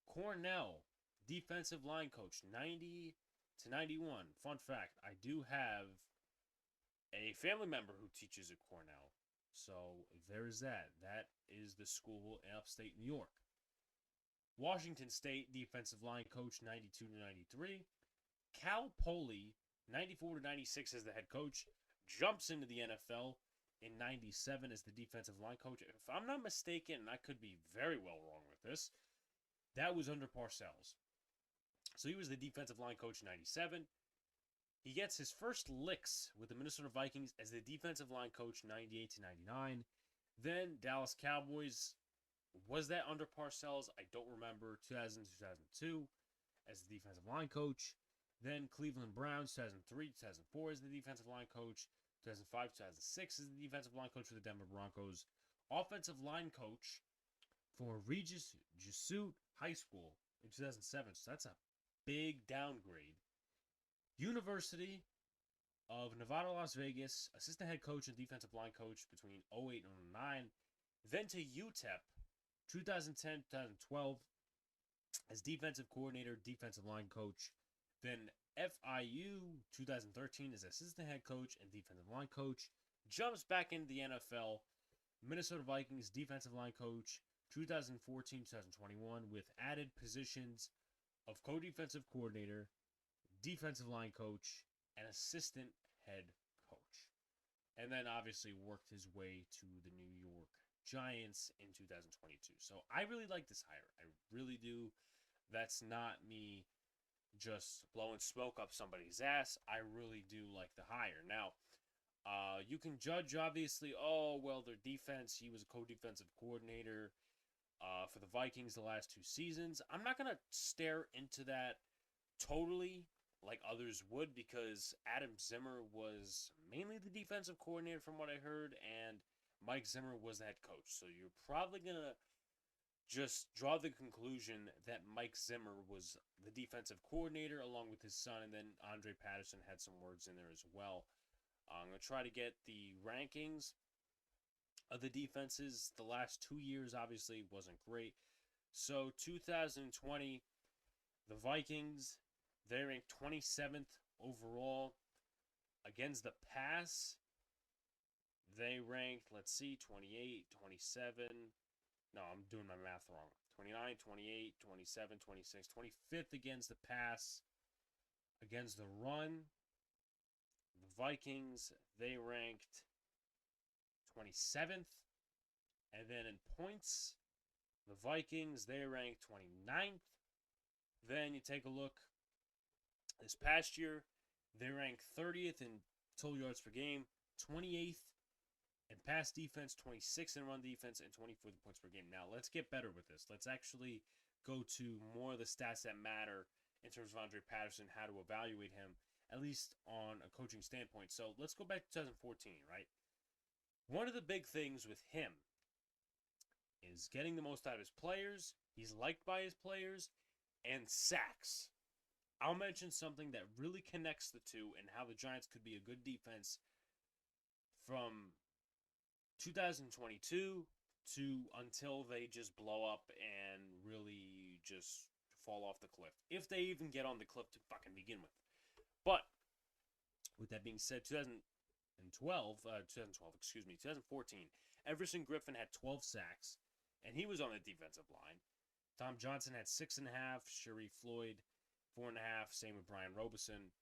Cornell defensive line coach 90 to 91. Fun fact, I do have a family member who teaches at Cornell. So there is that. That is the school in upstate New York. Washington State defensive line coach 92 to 93. Cal Poly 94 to 96 as the head coach. Jumps into the NFL in 97 as the defensive line coach. If I'm not mistaken, and I could be very well wrong with this, that was under Parcells. So he was the defensive line coach in 97. He gets his first licks with the Minnesota Vikings as the defensive line coach 98 to 99. Then Dallas Cowboys. Was that under Parcells? I don't remember. 2000 2002 as the defensive line coach. Then Cleveland Browns 2003 2004 as the defensive line coach. 2005 2006 as the defensive line coach for the Denver Broncos. Offensive line coach for Regis Jesuit High School in 2007. So that's a big downgrade. University of Nevada, Las Vegas, assistant head coach and defensive line coach between 08 and 09. Then to UTEP, 2010-2012 as defensive coordinator, defensive line coach. Then FIU, 2013 as assistant head coach and defensive line coach. Jumps back into the NFL. Minnesota Vikings defensive line coach, 2014-2021 with added positions of co-defensive coordinator, defensive line coach, and assistant head coach. And then obviously worked his way to the New York Giants in 2022. So I really like this hire. I really do. That's not me just blowing smoke up somebody's ass. I really do like the hire. Now, you can judge, obviously, their defense, he was a co-defensive coordinator for the Vikings the last 2 seasons. I'm not going to stare into that totally like others would because Adam Zimmer was mainly the defensive coordinator from what I heard, and Mike Zimmer was the head coach. So you're probably going to just draw the conclusion that Mike Zimmer was the defensive coordinator along with his son, and then Andre Patterson had some words in there as well. I'm going to try to get the rankings of the defenses. The last 2 years obviously wasn't great. So 2020, the Vikings, they ranked 27th overall. Against the pass, they ranked, 28, 27. No, I'm doing my math wrong. 29, 28, 27, 26, 25th against the pass. Against the run, the Vikings, they ranked 27th. And then in points The Vikings, they ranked 29th. Then you take a look this past year, they ranked 30th in total yards per game, 28th in pass defense, 26th in run defense, and 24th in points per game. Now, let's get better with this. Let's actually go to more of the stats that matter in terms of Andre Patterson, how to evaluate him, at least on a coaching standpoint. So let's go back to 2014, right? One of the big things with him is getting the most out of his players. He's liked by his players, and sacks. I'll mention something that really connects the two and how the Giants could be a good defense from 2022 to until they just blow up and really just fall off the cliff. If they even get on the cliff to fucking begin with. But with that being said, 2014, Everson Griffin had 12 sacks, and he was on the defensive line. Tom Johnson had 6.5, Sharif Floyd 4.5, same with Brian Robeson.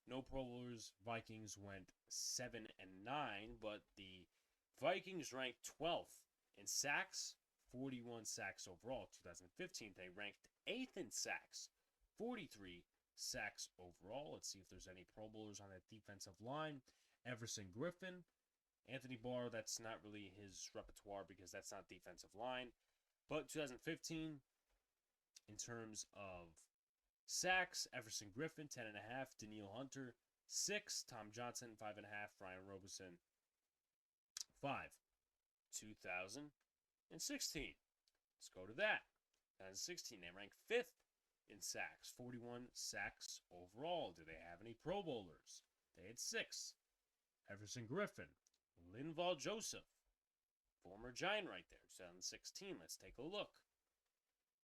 No Pro Bowlers. Vikings went 7-9, but the Vikings ranked 12th in sacks, 41 sacks overall. 2015, they ranked 8th in sacks, 43 sacks overall. Let's see if there's any Pro Bowlers on that defensive line. Everson Griffin. Anthony Barr, that's not really his repertoire because that's not defensive line. But 2015, in terms of sacks, Everson Griffin, 10.5. Danielle Hunter, 6. Tom Johnson, 5.5. Brian Robeson, 5. 2016. Let's go to that. 2016, they ranked 5th in sacks, 41 sacks overall. Do they have any Pro Bowlers? They had 6. Everson Griffin, Linval Joseph, former Giant right there, 2016. Let's take a look.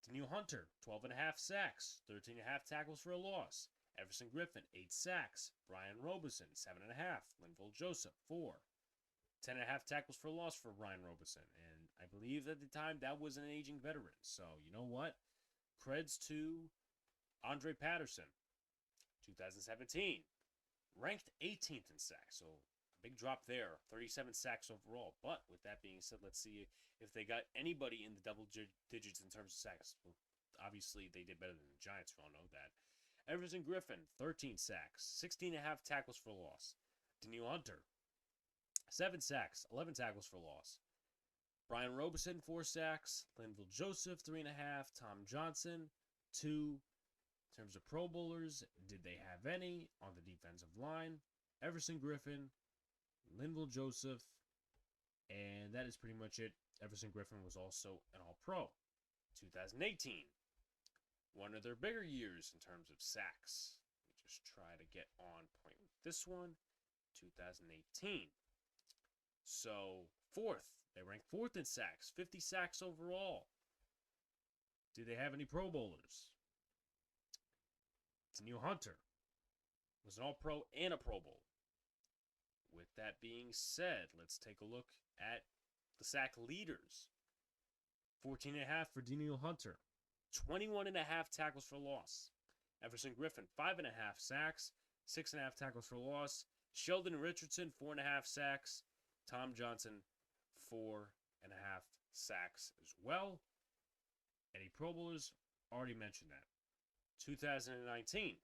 Danielle Hunter, 12.5 sacks, 13.5 tackles for a loss. Everson Griffin, 8 sacks. Brian Robeson, 7.5. Linval Joseph, 4. 10.5 tackles for a loss for Brian Robeson. And I believe at the time that was an aging veteran. So, you know what? Creds to Andre Patterson, 2017. Ranked 18th in sacks. So, big drop there. 37 sacks overall. But with that being said, let's see if they got anybody in the double digits in terms of sacks. Well, obviously, they did better than the Giants. We all know that. Everson Griffin, 13 sacks. 16.5 tackles for loss. Danielle Hunter, 7 sacks. 11 tackles for loss. Brian Robeson, 4 sacks. Linval Joseph, 3.5. Tom Johnson, 2. In terms of Pro Bowlers, did they have any on the defensive line? Everson Griffin, Linval Joseph, and that is pretty much it. Everson Griffin was also an All-Pro. 2018, one of their bigger years in terms of sacks. Let me just try to get on point with this one. 2018. So, 4th. They ranked 4th in sacks. 50 sacks overall. Do they have any Pro Bowlers? Danielle Hunter was an All-Pro and a Pro Bowl. With that being said, let's take a look at the sack leaders. 14.5 for Danielle Hunter. 21.5 tackles for loss. Everson Griffin, 5.5 sacks. 6.5 tackles for loss. Sheldon Richardson, 4.5 sacks. Tom Johnson, 4.5 sacks as well. Any Pro Bowlers? Already mentioned that. 2019.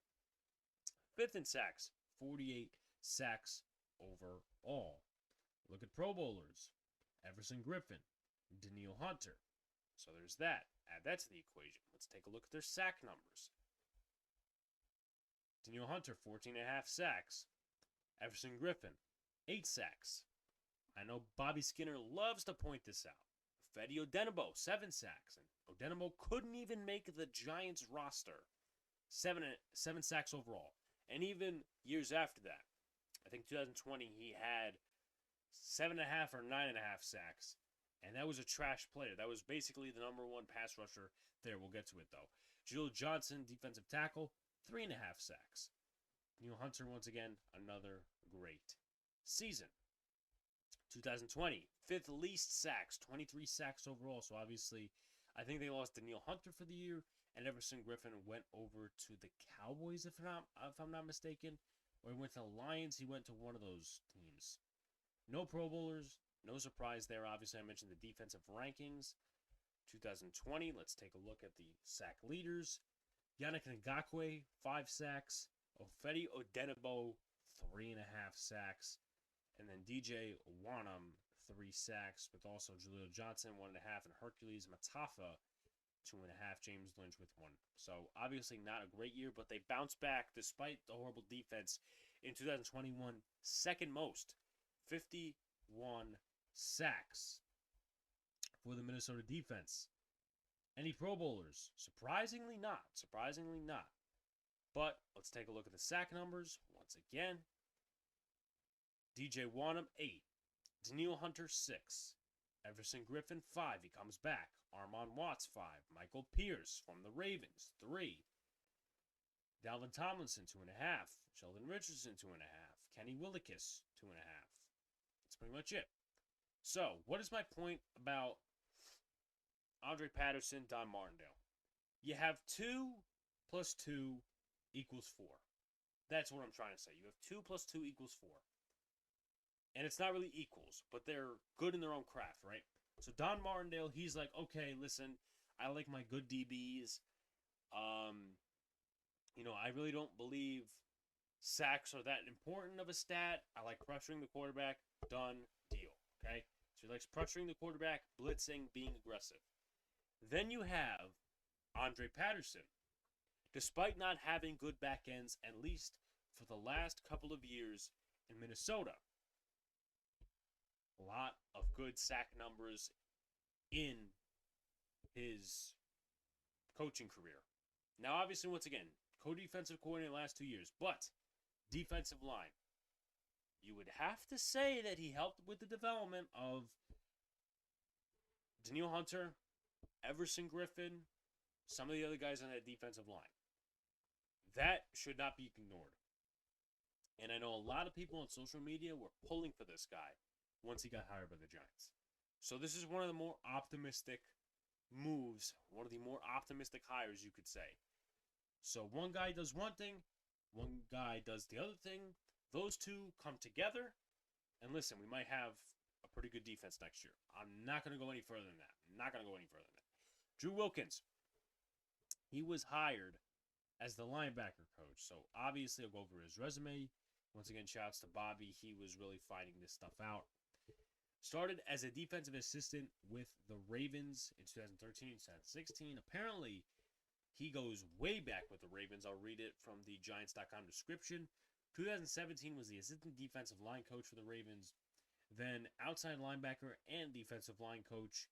5th in sacks. 48 sacks overall. Look at Pro Bowlers. Everson Griffin, Danielle Hunter. So there's that. Add that to the equation. Let's take a look at their sack numbers. Danielle Hunter, 14.5 sacks. Everson Griffin, 8 sacks. I know Bobby Skinner loves to point this out. Fede Odenigbo, 7 sacks. And Odenigbo couldn't even make the Giants roster. 7 sacks overall. And even years after that, I think 2020, he had 7.5 or 9.5 sacks. And that was a trash player. That was basically the number 1 pass rusher there. We'll get to it, though. Julio Johnson, defensive tackle, 3.5 sacks. Danielle Hunter, once again, another great season. 2020, 5th least sacks, 23 sacks overall. So obviously, I think they lost Danielle Hunter for the year, and Everson Griffin went over to the Cowboys, if I'm not mistaken, or he went to the Lions. He went to one of those teams. No Pro Bowlers, no surprise there. Obviously, I mentioned the defensive rankings. 2020, let's take a look at the sack leaders. Yannick Ngakoue, 5 sacks. Ofedi Odenigbo, 3.5 sacks. And then DJ Wanham, 3 sacks, with also Jaleel Johnson, 1.5, and Hercules Matafa, 2.5. James Lynch with 1. So obviously not a great year, but they bounced back despite the horrible defense in 2021. Second most, 51 sacks for the Minnesota defense. Any Pro Bowlers? Surprisingly not. Surprisingly not. But let's take a look at the sack numbers once again. DJ Wanham, 8. Danielle Hunter, 6. Everson Griffin, 5. He comes back. Armon Watts, 5. Michael Pierce from the Ravens, 3. Dalvin Tomlinson, 2.5. Sheldon Richardson, 2.5. Kenny Willekes, 2.5. That's pretty much it. So, what is my point about Andre Patterson, Don Martindale? You have 2 plus 2 equals 4. That's what I'm trying to say. You have 2 plus 2 equals 4. And it's not really equals, but they're good in their own craft, right? So Don Martindale, he's like, okay, listen, I like my good DBs. I really don't believe sacks are that important of a stat. I like pressuring the quarterback. Done deal, okay? So he likes pressuring the quarterback, blitzing, being aggressive. Then you have Andre Patterson. Despite not having good back ends, at least for the last couple of years in Minnesota, a lot of good sack numbers in his coaching career. Now, obviously, once again, co-defensive coordinator the last 2 years, but defensive line. You would have to say that he helped with the development of Danielle Hunter, Everson Griffin, some of the other guys on that defensive line. That should not be ignored. And I know a lot of people on social media were pulling for this guy once he got hired by the Giants. So this is one of the more optimistic moves, one of the more optimistic hires, you could say. So one guy does one thing, one guy does the other thing. Those two come together, and listen, we might have a pretty good defense next year. I'm not going to go any further than that. Drew Wilkins, he was hired as the linebacker coach. So obviously I'll go over his resume. Once again, shouts to Bobby. He was really fighting this stuff out. Started as a defensive assistant with the Ravens in 2013, 2016. Apparently, he goes way back with the Ravens. I'll read it from the Giants.com description. 2017 was the assistant defensive line coach for the Ravens. Then outside linebacker and defensive line coach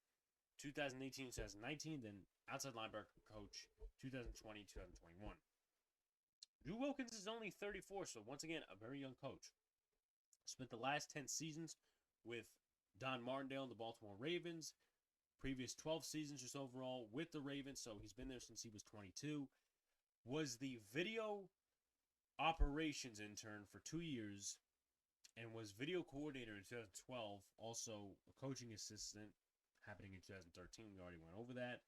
2018, 2019. Then outside linebacker coach 2020, 2021. Drew Wilkins is only 34, so once again, a very young coach. Spent the last 10 seasons with Don Martindale and the Baltimore Ravens. Previous 12 seasons just overall with the Ravens, so he's been there since he was 22. Was the video operations intern for 2 years and was video coordinator in 2012. Also a coaching assistant happening in 2013. We already went over that.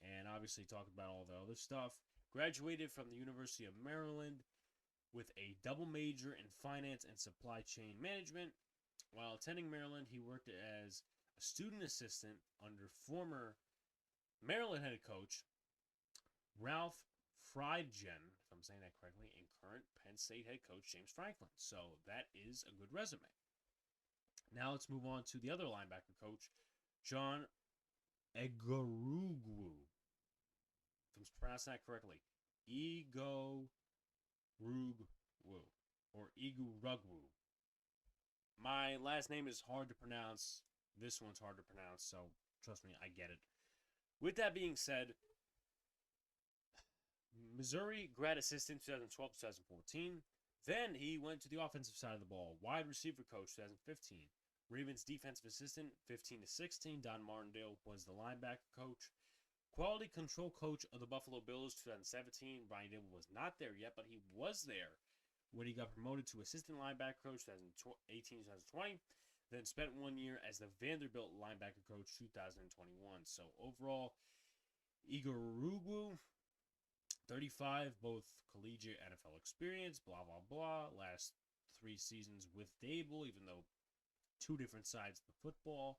And obviously talked about all the other stuff. Graduated from the University of Maryland with a double major in finance and supply chain management. While attending Maryland, he worked as a student assistant under former Maryland head coach Ralph Friedgen, if I'm saying that correctly, and current Penn State head coach James Franklin. So that is a good resume. Now let's move on to the other linebacker coach, John Egorugwu. If I'm pronouncing that correctly, Egorugwu or Igurugwu. My last name is hard to pronounce. This one's hard to pronounce, so trust me, I get it. With that being said, Missouri grad assistant 2012-2014. Then he went to the offensive side of the ball. Wide receiver coach 2015. Ravens defensive assistant 15-16. Don Martindale was the linebacker coach. Quality control coach of the Buffalo Bills 2017. Brian Daboll was not there yet, but he was there when he got promoted to assistant linebacker coach 2018-2020. Then spent 1 year as the Vanderbilt linebacker coach 2021. So overall, Igorugwu, 35, both collegiate NFL experience, blah, blah, blah. Last 3 seasons with Daboll, even though 2 different sides of the football.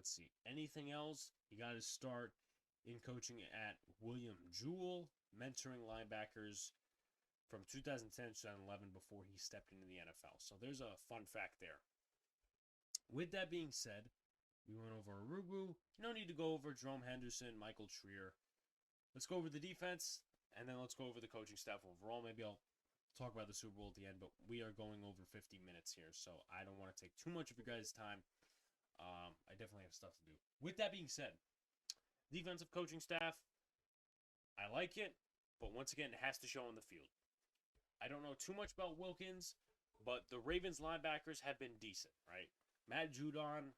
let's see. Anything else? He got his start in coaching at William Jewell, mentoring linebackers from 2010 to 2011 before he stepped into the NFL. So there's a fun fact there. With that being said, we went over Urugu. No need to go over Jerome Henderson, Michael Trier. Let's go over the defense, and then let's go over the coaching staff overall. Maybe I'll talk about the Super Bowl at the end, but we are going over 50 minutes here, so I don't want to take too much of your guys' time. I definitely have stuff to do. With that being said, defensive coaching staff, I like it, but once again, it has to show on the field. I don't know too much about Wilkins, but the Ravens linebackers have been decent, right? Matt Judon,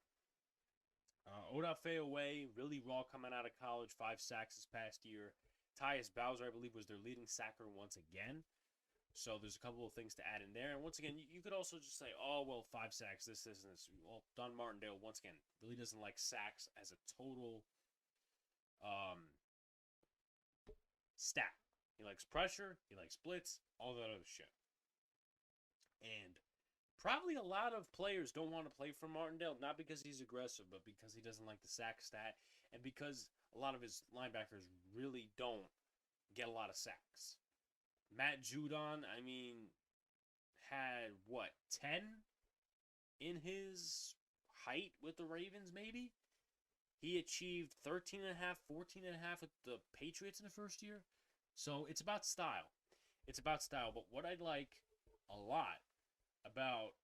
Odafe Away, really raw coming out of college, 5 sacks this past year. Tyus Bowser, I believe, was their leading sacker once again. So there's a couple of things to add in there. And once again, you could also just say, oh, well, 5 sacks, this, and this. Well, Don Martindale, once again, really doesn't like sacks as a total stat. He likes pressure, he likes blitz, all that other shit. And probably a lot of players don't want to play for Martindale, not because he's aggressive, but because he doesn't like the sack stat, and because a lot of his linebackers really don't get a lot of sacks. Matt Judon, I mean, had, 10 in his height with the Ravens, maybe? He achieved 13.5, 14.5 with the Patriots in the first year. So it's about style. It's about style. But what I like a lot about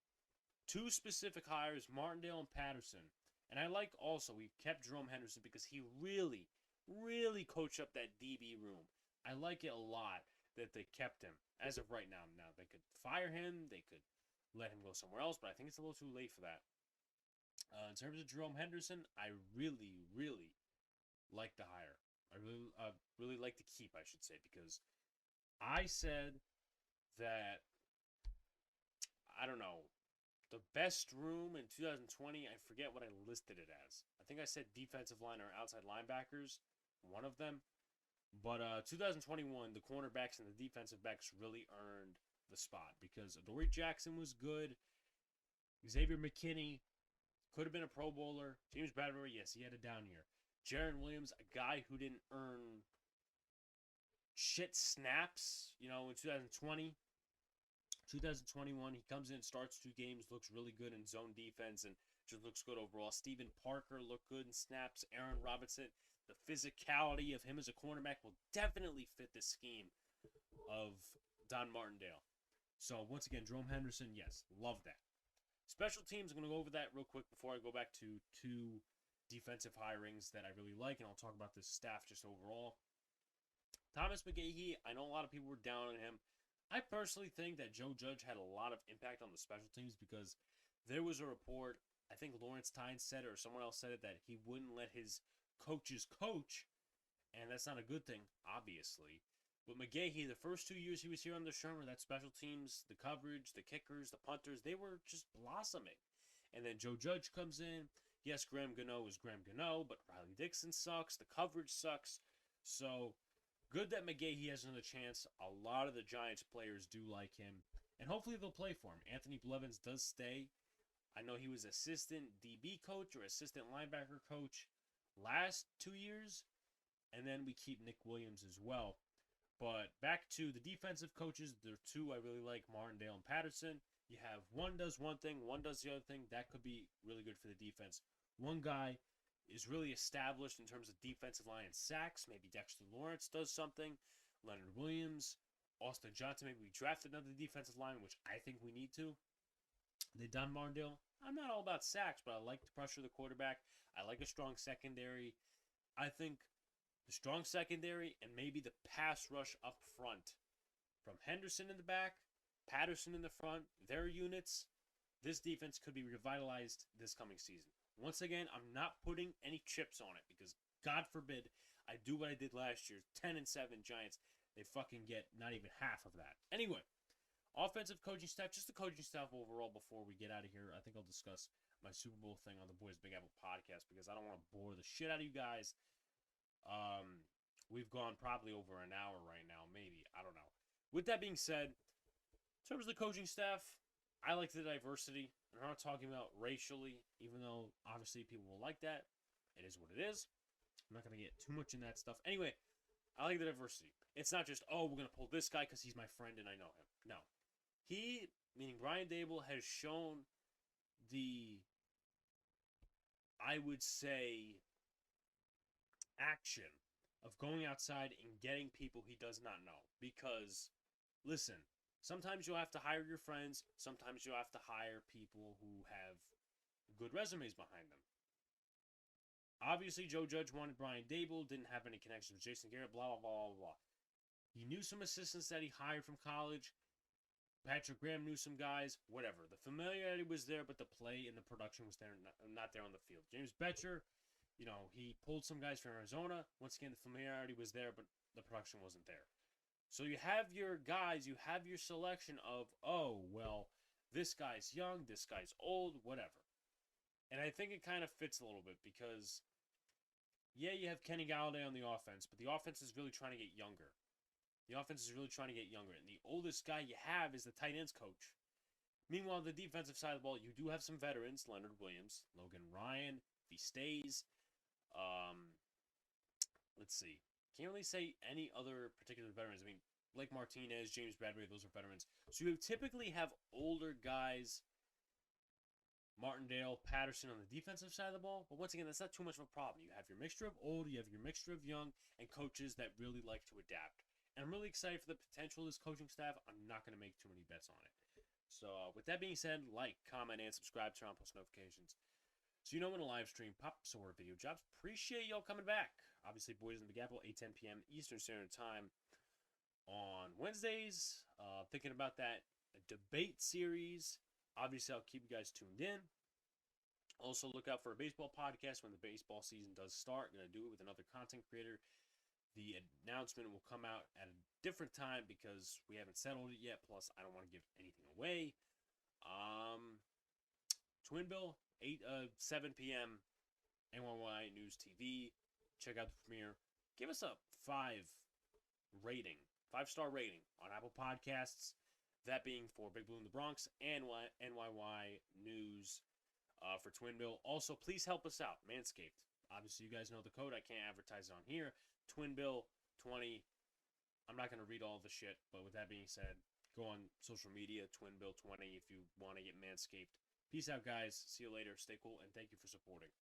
2 specific hires, Martindale and Patterson, and I like also, we kept Jerome Henderson because he really, really coached up that DB room. I like it a lot that they kept him as of right now. Now, they could fire him, they could let him go somewhere else, but I think it's a little too late for that. In terms of Jerome Henderson, I really, really like the hire. I really like to keep, I should say, because I said that, I don't know, the best room in 2020, I forget what I listed it as. I think I said defensive line or outside linebackers, one of them. But 2021, the cornerbacks and the defensive backs really earned the spot because Adoree Jackson was good. Xavier McKinney could have been a Pro Bowler. James Bradbury, yes, he had a down year. Jaron Williams, a guy who didn't earn shit snaps, in 2020. 2021, he comes in, starts 2 games, looks really good in zone defense, and just looks good overall. Steven Parker looked good in snaps. Aaron Robinson, the physicality of him as a cornerback will definitely fit the scheme of Don Martindale. So, once again, Jerome Henderson, yes, love that. Special teams, I'm going to go over that real quick before I go back to 2 defensive hirings that I really like, and I'll talk about this staff just overall. Thomas McGahee, I know a lot of people were down on him. I personally think that Joe Judge had a lot of impact on the special teams because there was a report, I think Lawrence Tynes said it or someone else said it, that he wouldn't let his coaches coach, and that's not a good thing, obviously. But McGahee, the first 2 years he was here under Shermer, that special teams, the coverage, the kickers, the punters, they were just blossoming. And then Joe Judge comes in. Yes, Graham Gano is Graham Gano, but Riley Dixon sucks. The coverage sucks. So, good that McGahee has another chance. A lot of the Giants players do like him. And hopefully they'll play for him. Anthony Blevins does stay. I know he was assistant DB coach or assistant linebacker coach last 2 years. And then we keep Nick Williams as well. But back to the defensive coaches, there are 2 I really like, Martindale and Patterson. You have one does one thing, one does the other thing. That could be really good for the defense. One guy is really established in terms of defensive line and sacks. Maybe Dexter Lawrence does something. Leonard Williams, Austin Johnson. Maybe we draft another defensive line, which I think we need to. They Don Martindale. I'm not all about sacks, but I like to pressure the quarterback. I like a strong secondary. I think the strong secondary and maybe the pass rush up front from Henderson in the back, Patterson in the front, their units, this defense could be revitalized this coming season. Once again, I'm not putting any chips on it because, God forbid, I do what I did last year. 10-7 Giants. They fucking get not even half of that. Anyway, offensive coaching staff, just the coaching staff overall before we get out of here. I think I'll discuss my Super Bowl thing on the Boys Big Apple podcast because I don't want to bore the shit out of you guys. We've gone probably over an hour right now, maybe. I don't know. With that being said, in terms of the coaching staff, I like the diversity. I'm not talking about racially, even though obviously people will like that. It is what it is. I'm not going to get too much in that stuff. Anyway, I like the diversity. It's not just, oh, we're going to pull this guy because he's my friend and I know him. No. He, meaning Brian Daboll, has shown the, I would say, action of going outside and getting people he does not know. Because, listen, sometimes you'll have to hire your friends. Sometimes you'll have to hire people who have good resumes behind them. Obviously, Joe Judge wanted Brian Daboll, didn't have any connections with Jason Garrett, blah, blah, blah, blah. He knew some assistants that he hired from college. Patrick Graham knew some guys, whatever. The familiarity was there, but the play and the production was there, not there on the field. James Betcher, he pulled some guys from Arizona. Once again, the familiarity was there, but the production wasn't there. So you have your guys, you have your selection of, oh, well, this guy's young, this guy's old, whatever. And I think it kind of fits a little bit because, yeah, you have Kenny Galladay on the offense, but the offense is really trying to get younger. The offense is really trying to get younger. And the oldest guy you have is the tight ends coach. Meanwhile, the defensive side of the ball, you do have some veterans. Leonard Williams, Logan Ryan, if he stays. Let's see. Can't really say any other particular veterans. I mean, Blake Martinez, James Bradbury, those are veterans. So you typically have older guys, Martindale, Patterson on the defensive side of the ball. But once again, that's not too much of a problem. You have your mixture of old, you have your mixture of young, and coaches that really like to adapt. And I'm really excited for the potential of this coaching staff. I'm not going to make too many bets on it. So with that being said, like, comment, and subscribe, turn on post notifications so you know when a live stream pops or video drops. Appreciate y'all coming back. Obviously, Boys in the Big Apple, 8:10 p.m. Eastern Standard Time on Wednesdays. Thinking about that debate series. Obviously, I'll keep you guys tuned in. Also, look out for a baseball podcast when the baseball season does start. I'm going to do it with another content creator. The announcement will come out at a different time because we haven't settled it yet. Plus, I don't want to give anything away. Twinville, 7 p.m. NYY News TV. Check out the premiere. Give us a 5-star rating on Apple Podcasts. That being for Big Blue in the Bronx and NYY News for Twinville. Also, please help us out. Manscaped. Obviously, you guys know the code. I can't advertise it on here. Twinbill20. I'm not going to read all the shit, but with that being said, go on social media, Twinbill20, if you want to get Manscaped. Peace out, guys. See you later. Stay cool, and thank you for supporting.